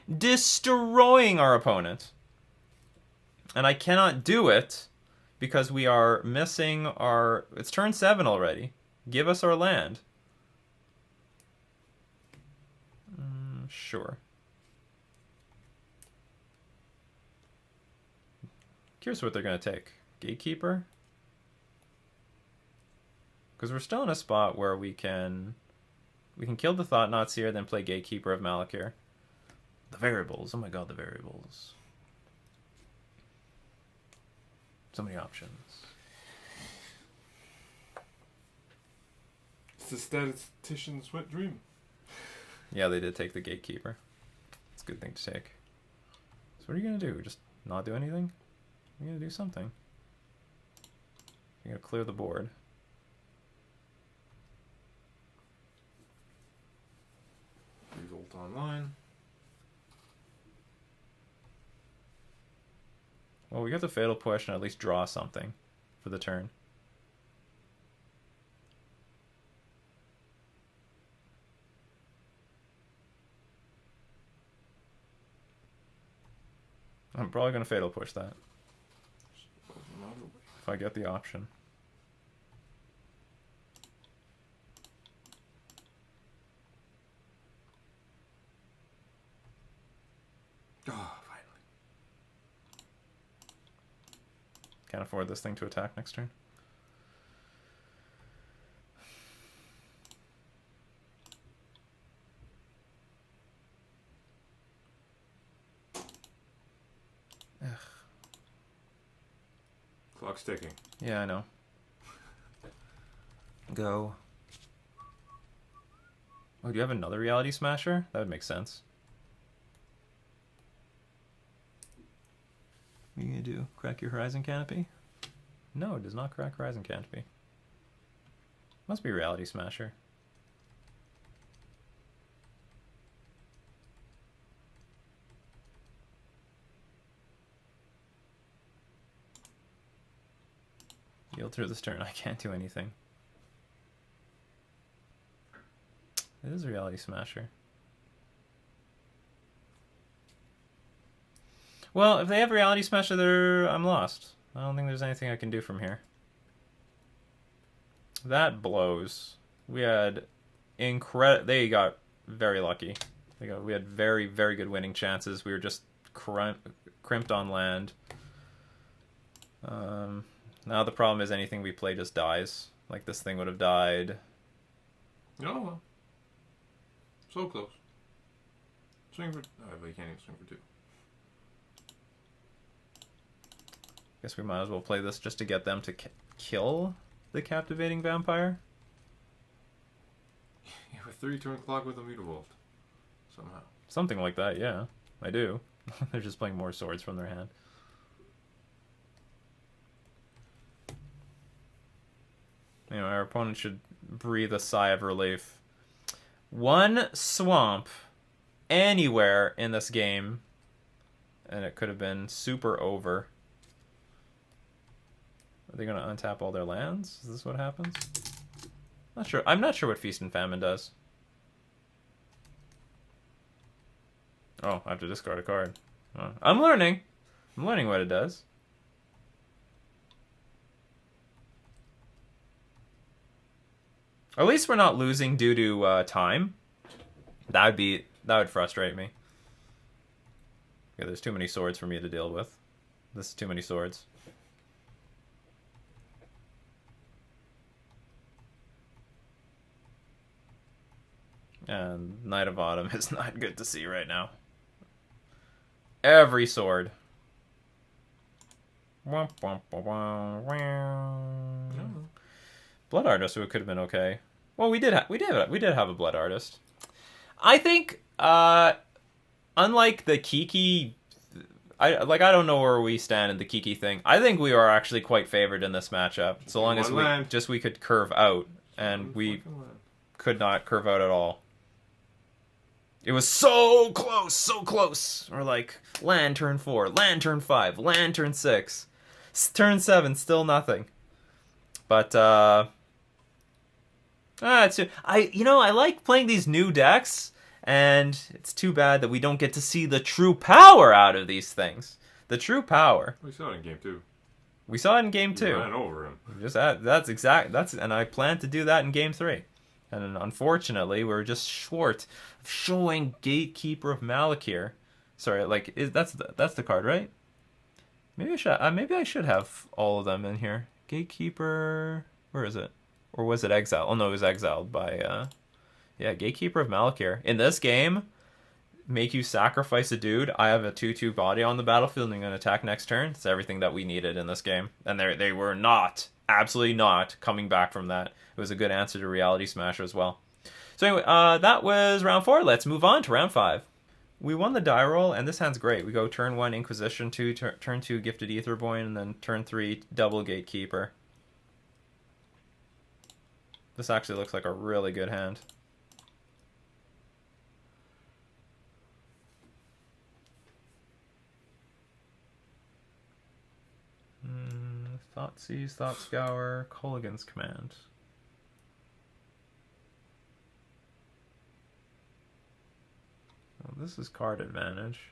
our opponent. And I cannot do it because we are missing our... It's turn 7 already. Give us our land. Sure. Curious what they're going to take. Gatekeeper? Because we're still in a spot where we can kill the Thought-Knot Seer, then play Gatekeeper of Malakir. The variables. Oh my god, the variables. So many options. It's the statistician's wet dream. Yeah, they did take the Gatekeeper. It's a good thing to take. So what are you going to do? Just not do anything? You're going to do something. You're going to clear the board. Result online. Well, we got the Fatal Push and at least draw something for the turn. I'm probably going to Fatal Push that. If I get the option. Oh, finally. Can't afford this thing to attack next turn. Ugh. Clock's ticking. Yeah, I know. Go. Oh, do you have another Reality Smasher? That would make sense. What are you gonna do? Crack your Horizon Canopy? No, it does not crack Horizon Canopy. Must be Reality Smasher. Yield through this turn. I can't do anything. It is Reality Smasher. Well, if they have Reality Smasher, I'm lost. I don't think there's anything I can do from here. That blows. We had they got very lucky. We had very, very good winning chances. We were just crimped on land. Now the problem is anything we play just dies. Like this thing would have died. Oh, well. So close. Swing for... Oh, but you can't even swing for 2. Guess we might as well play this just to get them to kill the Captivating Vampire. You have a 3-turn clock with a Mutavault. Somehow. Something like that, yeah. I do. They're just playing more swords from their hand. You know, our opponent should breathe a sigh of relief. One swamp anywhere in this game, and it could have been super over. Are they going to untap all their lands? Is this what happens? Not sure. I'm not sure what Feast and Famine does. Oh, I have to discard a card. Oh, I'm learning. I'm learning what it does. At least we're not losing due to time. That would frustrate me. Okay, there's too many swords for me to deal with. This is too many swords. And Knight of Autumn is not good to see right now. Every sword. Blood Artist could have been okay. Well, we did have a Blood Artist. I think unlike the Kiki, I don't know where we stand in the Kiki thing. I think we are actually quite favored in this matchup, so long as we could curve out, and we could not curve out at all. It was so close, so close. Or like land turn 4, land turn 5, land turn 6, turn 7, still nothing. But I like playing these new decks, and it's too bad that we don't get to see the true power out of these things. The true power. We saw it in game 2. We saw it in game 2. Ran over him. And I plan to do that in game 3. And unfortunately, we're just short of showing Gatekeeper of Malakir. Sorry, that's the card, right? Maybe I should have all of them in here. Gatekeeper, where is it? Or was it exiled? Oh no, it was exiled by yeah, Gatekeeper of Malakir. In this game, make you sacrifice a dude. I have a 2/2 body on the battlefield and I'm going to attack next turn. It's everything that we needed in this game. And they were not, absolutely not, coming back from that. It was a good answer to Reality Smasher as well. So anyway, that was round 4. Let's move on to round 5. We won the die roll, and this hand's great. We go turn 1 Inquisition, turn 2 Gifted Aetherborn, and then turn 3 double Gatekeeper. This actually looks like a really good hand. Thoughtseize, Thought Scour, Colligan's Command. Well, this is card advantage.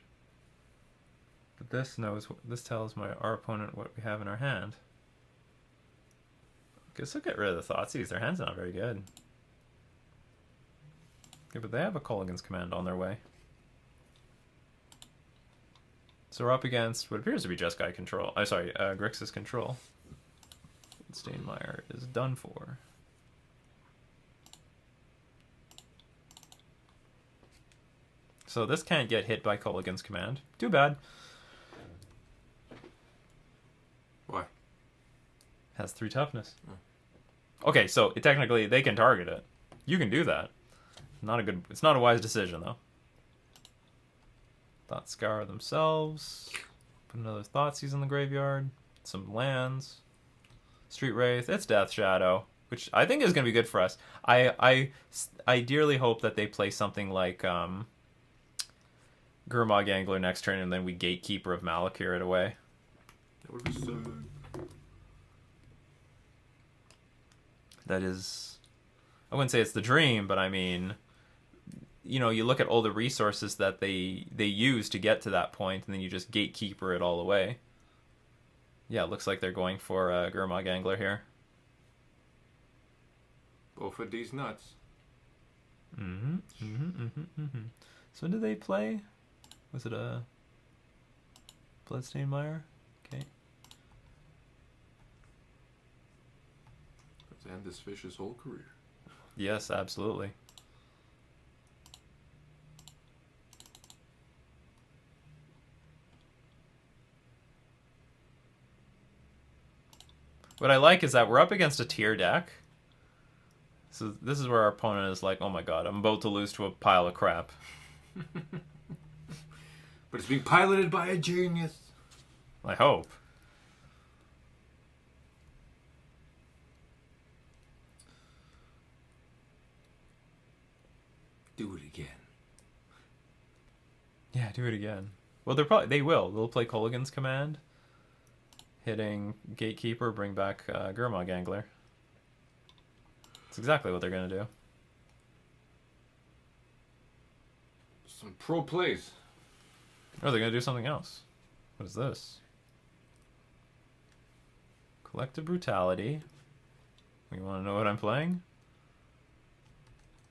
But this tells our opponent what we have in our hand. Guess we'll get rid of the Thoughtseize. Their hand's not very good. Okay, but they have a Colligan's Command on their way. So we're up against what appears to be Jeskai control. I'm sorry, Grixis control. Steinmeier is done for. So this can't get hit by Colligan's Command. Too bad. Why? Has 3 toughness. Oh. Okay, so technically they can target it. You can do that. It's not a wise decision though. Thought Scour themselves. Put another Thoughtseize in the graveyard. Some lands. Street Wraith. It's Death Shadow, which I think is going to be good for us. I dearly hope that they play something like Gurmag Angler next turn, and then we Gatekeeper of Malakir it away. That would be so. That is, I wouldn't say it's the dream, but I mean, you know, you look at all the resources that they use to get to that point, and then you just Gatekeeper it all away. Yeah, it looks like they're going for Gurmag Angler here. Both of these nuts. So did they play? Was it a Bloodstainmire? Okay. Let's end this fish's whole career. Yes, absolutely. What I like is that we're up against a tier deck. So this is where our opponent is like, oh my god, I'm about to lose to a pile of crap. But it's being piloted by a genius. I hope. Do it again. Yeah, do it again. Well, they will. They'll play Colligan's Command. Hitting Gatekeeper, bring back Gurmag Angler. That's exactly what they're going to do. Some pro plays. Or they're going to do something else. What is this? Collective Brutality. You want to know what I'm playing?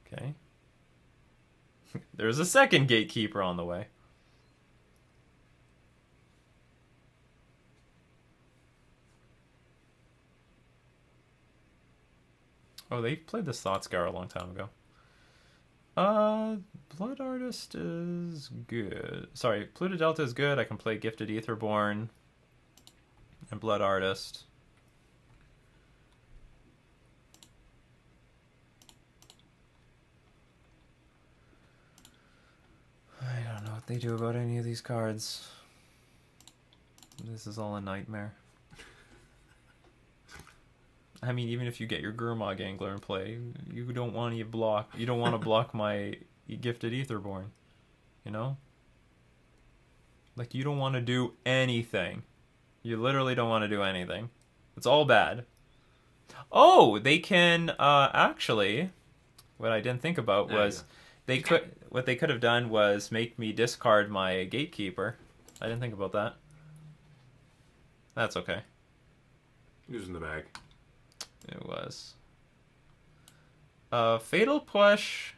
Okay. There's a second Gatekeeper on the way. Oh, they played this Thought Scour a long time ago. Blood Artist is good. Sorry, Pluto Delta is good. I can play Gifted Aetherborn and Blood Artist. I don't know what they do about any of these cards. This is all a nightmare. I mean, even if you get your Gurmag Angler in play, you don't want to block. You don't want to block my Gifted Aetherborn. You know, like you don't want to do anything. You literally don't want to do anything. It's all bad. Oh, they can actually. What I didn't think about was what they could have done was make me discard my Gatekeeper. I didn't think about that. That's okay. Using the bag. It was. Fatal Push.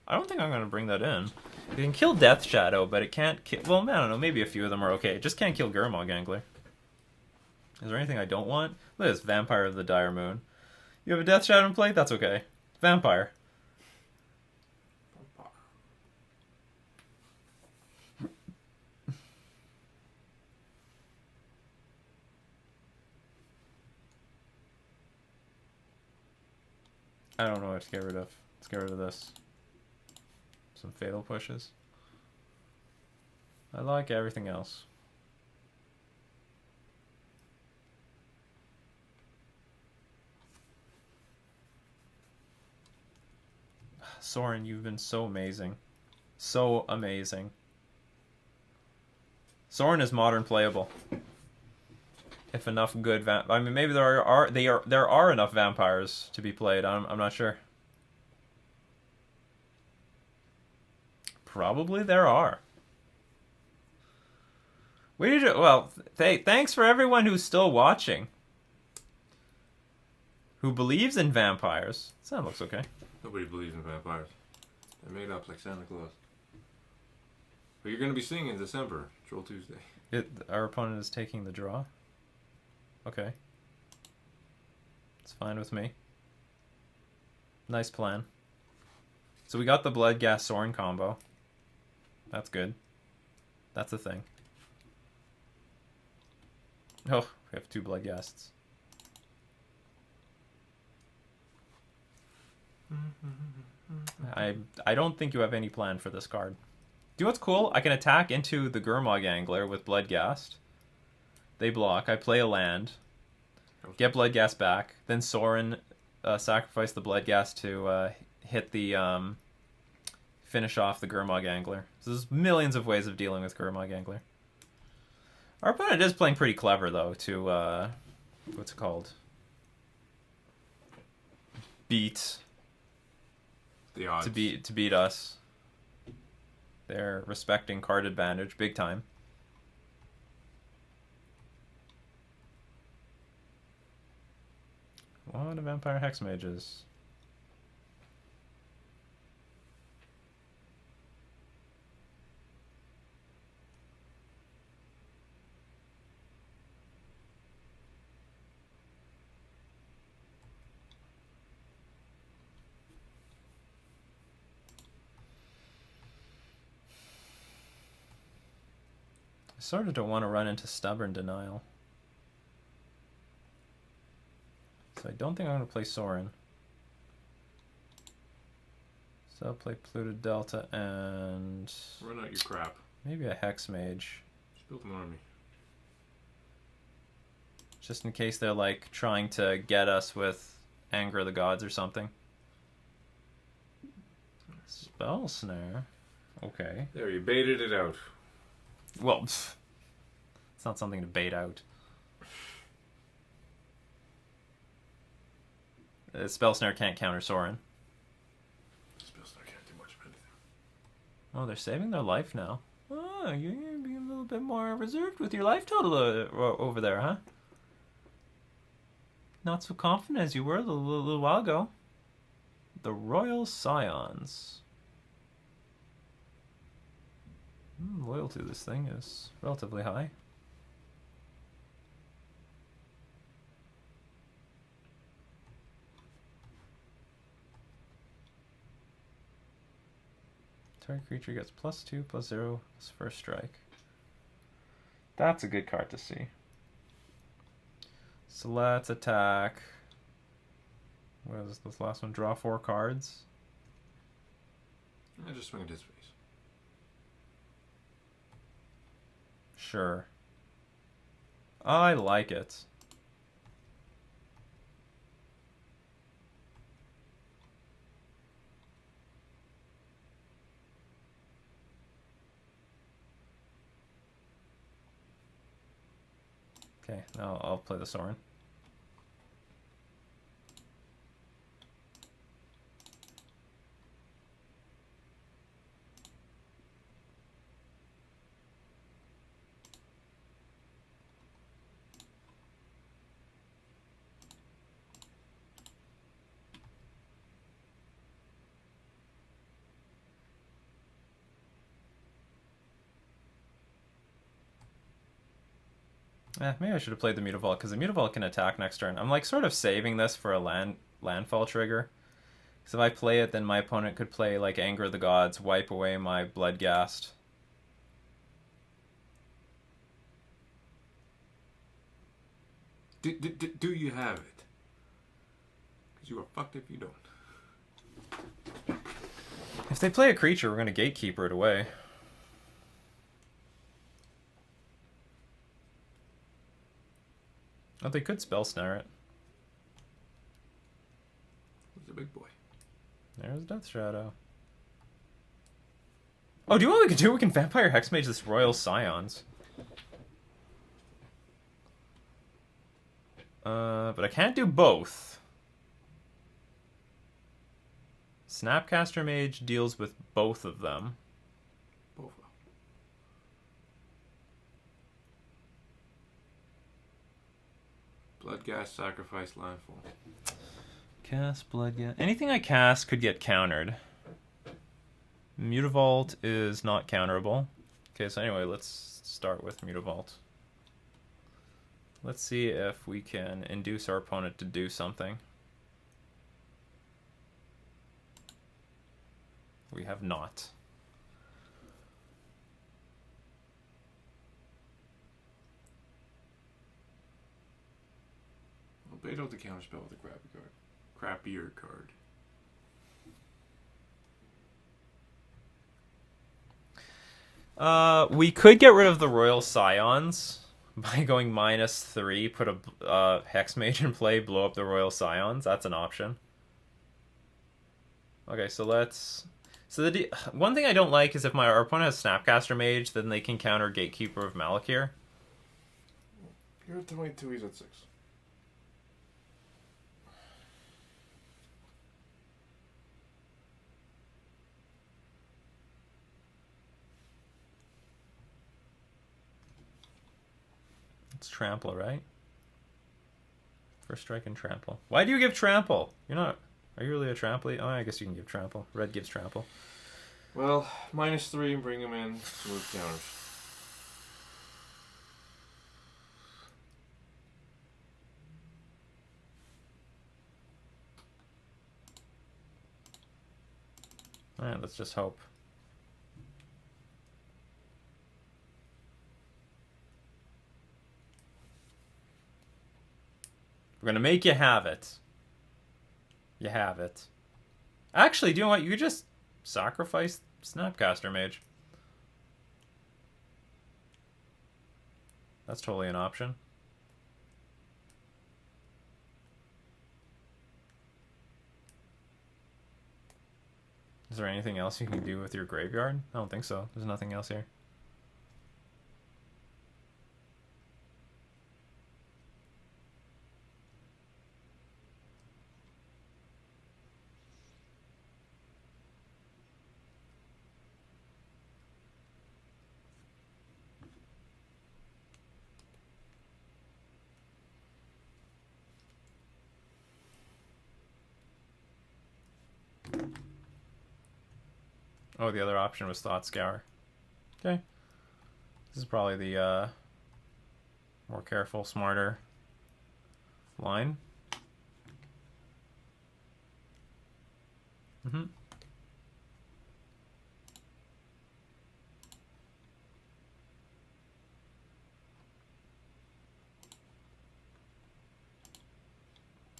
I don't think I'm going to bring that in. It can kill Death Shadow, but it can't kill... Well, I don't know. Maybe a few of them are okay. It just can't kill Gurmag Angler. Is there anything I don't want? Look at this Vampire of the Dire Moon. You have a Death Shadow in play? That's okay. Vampire. I don't know what to get rid of. Let's get rid of this. Some fatal pushes. I like everything else. Sorin, you've been so amazing. So amazing. Sorin is modern playable. If enough good I mean, maybe there are enough vampires to be played. I'm not sure. Probably there are. Thanks for everyone who's still watching. Who believes in vampires. That looks okay. Nobody believes in vampires. They're made up like Santa Claus. But you're going to be seeing in December, Troll Tuesday. Our opponent is taking the draw. Okay. It's fine with me. Nice plan. So we got the Bloodghast Sorin combo. That's good. That's a thing. Oh, we have 2 Bloodghasts. I don't think you have any plan for this card. Do you know what's cool? I can attack into the Gurmag Angler with Bloodghast. They block. I play a land. Get Bloodghast back. Then Sorin sacrifice the Bloodghast to hit the finish off the Gurmag Angler. So there's millions of ways of dealing with Gurmag Angler. Our opponent is playing pretty clever though to what's it called? Beat the odds. To beat us. They're respecting card advantage big time. A lot of Vampire Hex Mages. I sort of don't want to run into Stubborn Denial. So I don't think I'm going to play Sorin. So I'll play Polluted Delta and... Run out your crap. Maybe a Hex Mage. Just build an army. Just in case they're like trying to get us with Anger of the Gods or something. Spell Snare. Okay. There, you baited it out. Well, it's not something to bait out. Spell Snare can't counter Sorin. Spell Snare can't do much of anything. Oh, they're saving their life now. Oh, you're being a little bit more reserved with your life total over there, huh? Not so confident as you were a little while ago. The Royal Scions. Loyalty to this thing is relatively high. Target creature gets +2/+0 first strike. That's a good card to see. So let's attack. What is this last one? Draw 4 cards. I just swing at his face. Sure. I like it. Okay, now I'll play the Sorin. Maybe I should have played the Mutavault, because the Mutavault can attack next turn. I'm like sort of saving this for a land landfall trigger. Because if I play it, then my opponent could play like Anger of the Gods, wipe away my Bloodghast. Do you have it? Because you are fucked if you don't. If they play a creature, we're going to Gatekeeper it away. Oh, they could Spell Snare it. He's a big boy. There's Death Shadow. Oh, do you know what we can do? We can Vampire Hex Mage this Royal Scions. But I can't do both. Snapcaster Mage deals with both of them. Both of them. Bloodghast, sacrifice, landfall. Cast Bloodghast. Anything I cast could get countered. Mutavault is not counterable. Okay, so anyway, let's start with Mutavault. Let's see if we can induce our opponent to do something. We have not. Well, bait out the counterspell with a crappier card. We could get rid of the Royal Scions by going -3, put a Hex Mage in play, blow up the Royal Scions. That's an option. Okay, so let's... So one thing I don't like is if our opponent has Snapcaster Mage, then they can counter Gatekeeper of Malakir. You're at 22, he's at 6. It's Trample, right? First strike and Trample. Why do you give Trample? You're not... Are you really a Trample? Oh, I guess you can give Trample. Red gives Trample. Well, -3 and bring him in. Smooth counters. Alright, let's just hope. We're gonna make you have it. You have it. Actually, do you know what? You could just sacrifice Snapcaster Mage. That's totally an option. Is there anything else you can do with your graveyard? I don't think so. There's nothing else here. Oh, the other option was Thought Scour. Okay. This is probably the more careful, smarter line. Mm-hmm.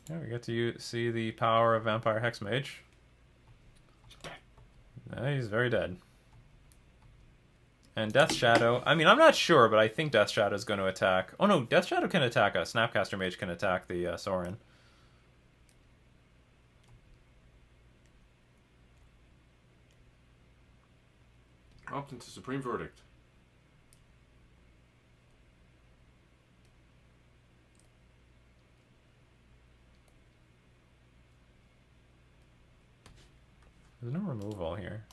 Yeah, we get to see the power of Vampire Hex Mage. He's very dead. And Death Shadow, I mean, I'm not sure, but I think Death Shadow is going to attack. Oh no, Death Shadow can attack us. Snapcaster Mage can attack the Sorin. Opt into Supreme Verdict. There's no removal here.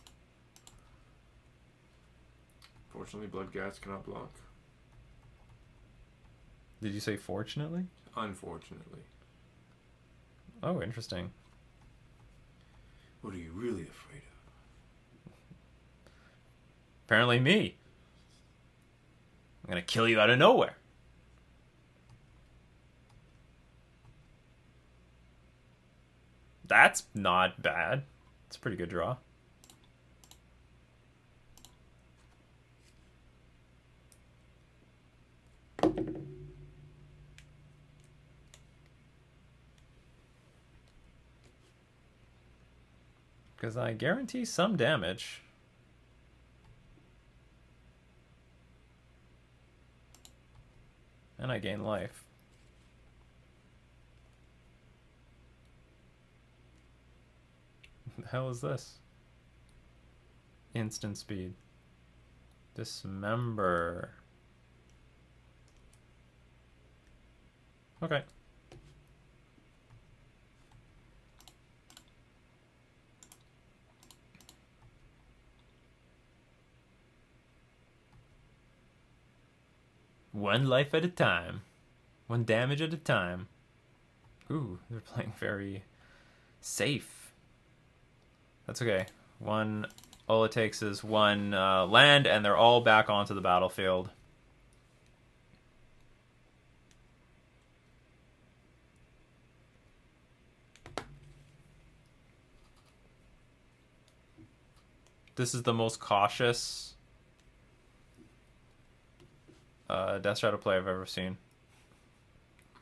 Fortunately, Bloodghast cannot block. Did you say fortunately? Unfortunately. Oh, interesting. What are you really afraid of? Apparently me. I'm gonna kill you out of nowhere. That's not bad. It's a pretty good draw. Because I guarantee some damage. And I gain life. What the hell is this? Instant speed. Dismember. Okay. One life at a time. One damage at a time. Ooh, they're playing very safe. That's okay. All it takes is one land, and they're all back onto the battlefield. This is the most cautious Death Shadow play I've ever seen.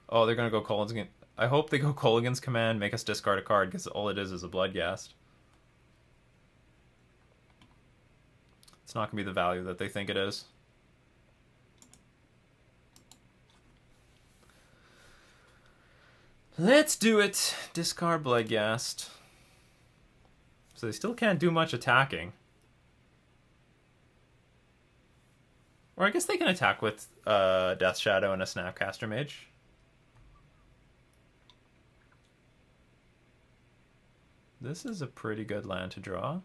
Oh, they're gonna go Colligan's. I hope they go Colligan's Command, make us discard a card, because all it is a Bloodghast. It's not gonna be the value that they think it is. Let's do it. Discard Bloodghast. So they still can't do much attacking. Or I guess they can attack with Death Shadow and a Snapcaster Mage. This is a pretty good land to draw.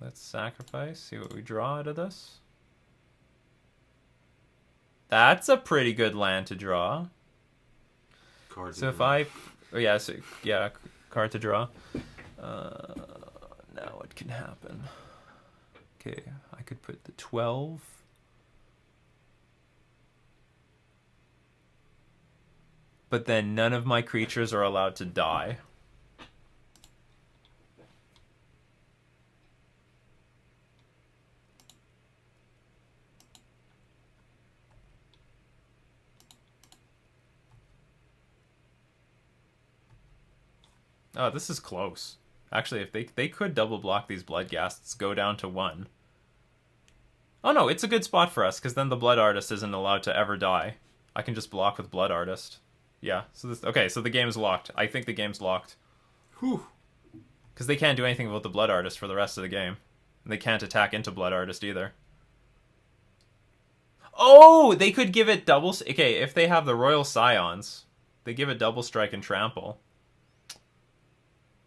Let's sacrifice, see what we draw out of this. That's a pretty good land to draw. Card So if I... Oh, yeah, so, yeah, card to draw. Now what can happen? Okay, I could put the 12. But then none of my creatures are allowed to die. Oh, this is close. Actually, if they could double block these Bloodghasts, go down to 1. Oh no, it's a good spot for us, because then the Blood Artist isn't allowed to ever die. I can just block with Blood Artist. Yeah, so this... Okay, so the game's locked. I think the game's locked. Whew. Because they can't do anything about the Blood Artist for the rest of the game. And they can't attack into Blood Artist either. Oh! They could give it double... Okay, if they have the Royal Scions, they give it double strike and trample.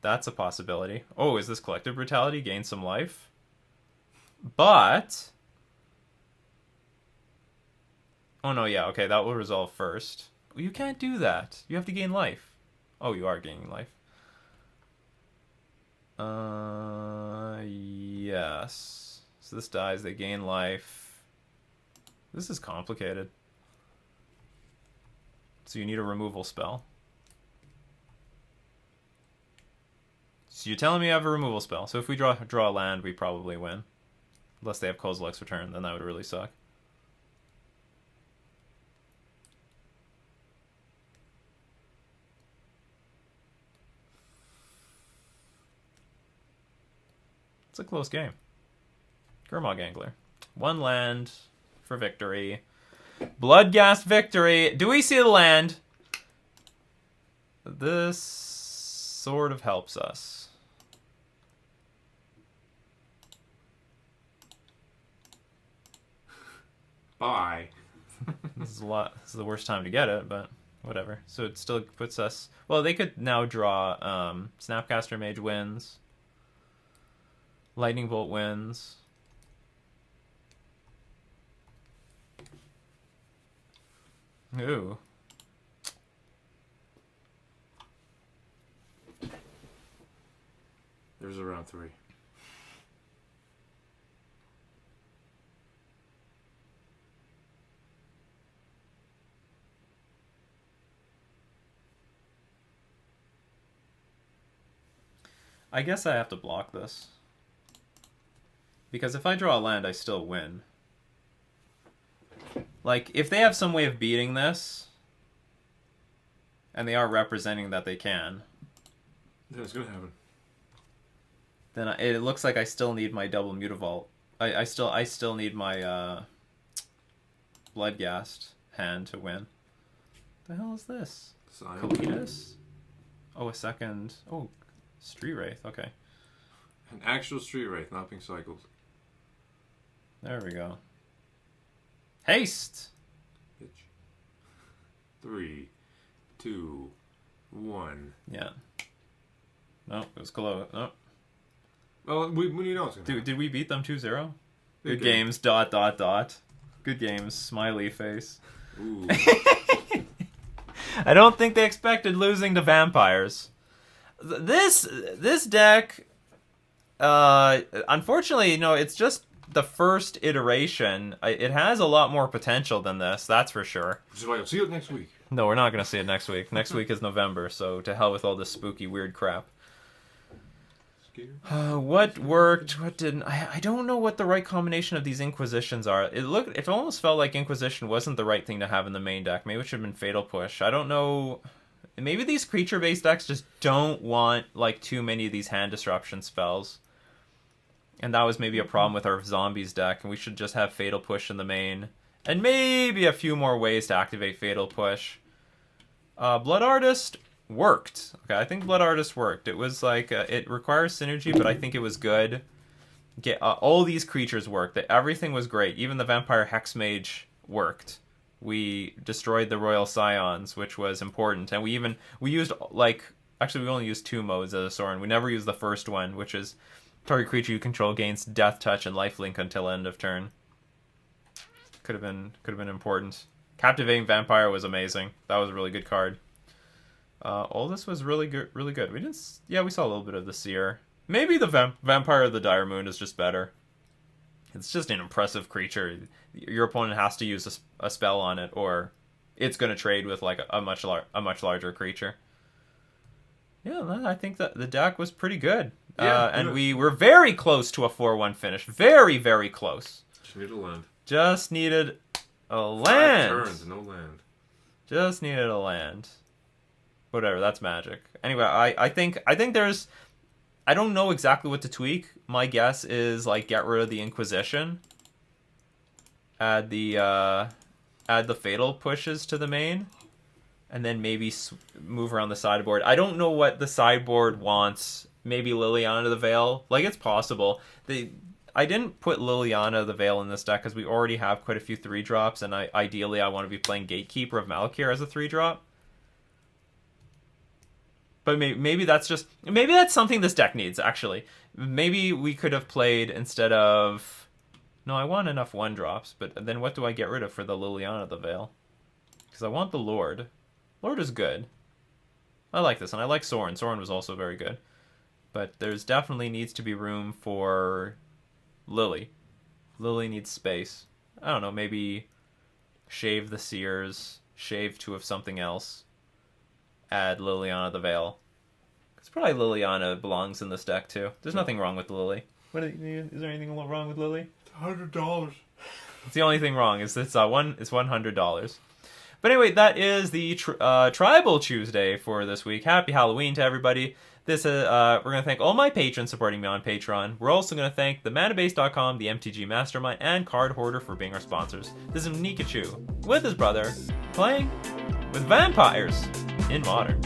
That's a possibility. Oh, is this Collective Brutality? Gain some life? But... Oh no, yeah, okay, that will resolve first. You can't do that. You have to gain life. Oh, you are gaining life. Yes. So this dies, they gain life. This is complicated. So you need a removal spell. So you're telling me I have a removal spell. So if we draw a land, we probably win. Unless they have Kozilek's Return, then that would really suck. It's a close game. Gurmag Angler. 1 land for victory. Bloodghast victory. Do we see the land? This sort of helps us. Bye. This is the worst time to get it, but whatever. So it still puts us... Well, they could now draw Snapcaster Mage wins. Lightning Bolt wins. Ooh. There's a round 3. I guess I have to block this. Because if I draw a land, I still win. Like, if they have some way of beating this, and they are representing that they can, then it's gonna happen. then it looks like I still need my double Mutavault. I still need my Bloodghast hand to win. The hell is this? Kalitas? Oh, a second. Oh, Street Wraith. Okay. An actual Street Wraith, not being cycled. There we go. Haste! Bitch. 3, 2, 1. Yeah. No, it was close. No. Well, when you know it's gonna happen. Did we beat them 2-0? Good game. games, ... Good games, smiley face. Ooh. I don't think they expected losing to vampires. This deck, unfortunately, it's just the first iteration. It has a lot more potential than this, that's for sure. Which is why you'll see it next week. No, we're not going to see it next week. Next week is November, so to hell with all this spooky, weird crap. What worked? What didn't? I don't know what the right combination of these Inquisitions are. It almost felt like Inquisition wasn't the right thing to have in the main deck. Maybe it should have been Fatal Push. I don't know. Maybe these creature-based decks just don't want like too many of these hand disruption spells. And that was maybe a problem with our Zombies deck, and we should just have Fatal Push in the main. And maybe a few more ways to activate Fatal Push. Blood Artist worked. Okay, I think Blood Artist worked. It was like, it requires synergy, but I think it was good. All these creatures worked. Everything was great. Even the Vampire Hex Mage worked. We destroyed the Royal Scions, which was important. And we used, like, actually we only used 2 modes as a Sorin. We never used the first one, which is target creature you control gains Death Touch and Lifelink until end of turn. Could have been important. Captivating Vampire was amazing. That was a really good card. All this was really good. We didn't. Yeah, we saw a little bit of the Seer. Maybe the Vampire of the Dire Moon is just better. It's just an impressive creature. Your opponent has to use a spell on it, or it's going to trade with like a much larger creature. Yeah, I think that the deck was pretty good. Yeah, and we were very close to a 4-1 finish. Very, very close. Just needed a land. Just needed a land. 5 turns, no land. Just needed a land. Whatever, that's Magic. Anyway, I think there's... I don't know exactly what to tweak. My guess is, like, get rid of the Inquisition. Add the Fatal Pushes to the main. And then maybe move around the sideboard. I don't know what the sideboard wants. Maybe Liliana of the Veil. Like, it's possible. I didn't put Liliana of the Veil in this deck because we already have quite a few 3-drops. And ideally, I want to be playing Gatekeeper of Malakir as a 3-drop. But maybe that's something this deck needs, actually. Maybe we could have played instead of... No, I want enough 1-drops, but then what do I get rid of for the Liliana of the Veil? Because I want the Lord. Lord is good. I like this, and I like Sorin. Sorin was also very good. But there's definitely needs to be room for Lily. Lily needs space. I don't know, maybe shave the Seers, shave 2 of something else. Add Liliana the Veil. Because probably Liliana belongs in this deck too. There's nothing wrong with Lily. Is there anything wrong with Lily? $100. It's the only thing wrong. It's $100. But anyway, that is the Tribal Tuesday for this week. Happy Halloween to everybody. We're going to thank all my patrons supporting me on Patreon. We're also going to thank the ManaBase.com, the MTG Mastermind, and Card Hoarder for being our sponsors. This is Nikachu with his brother playing with vampires in Modern.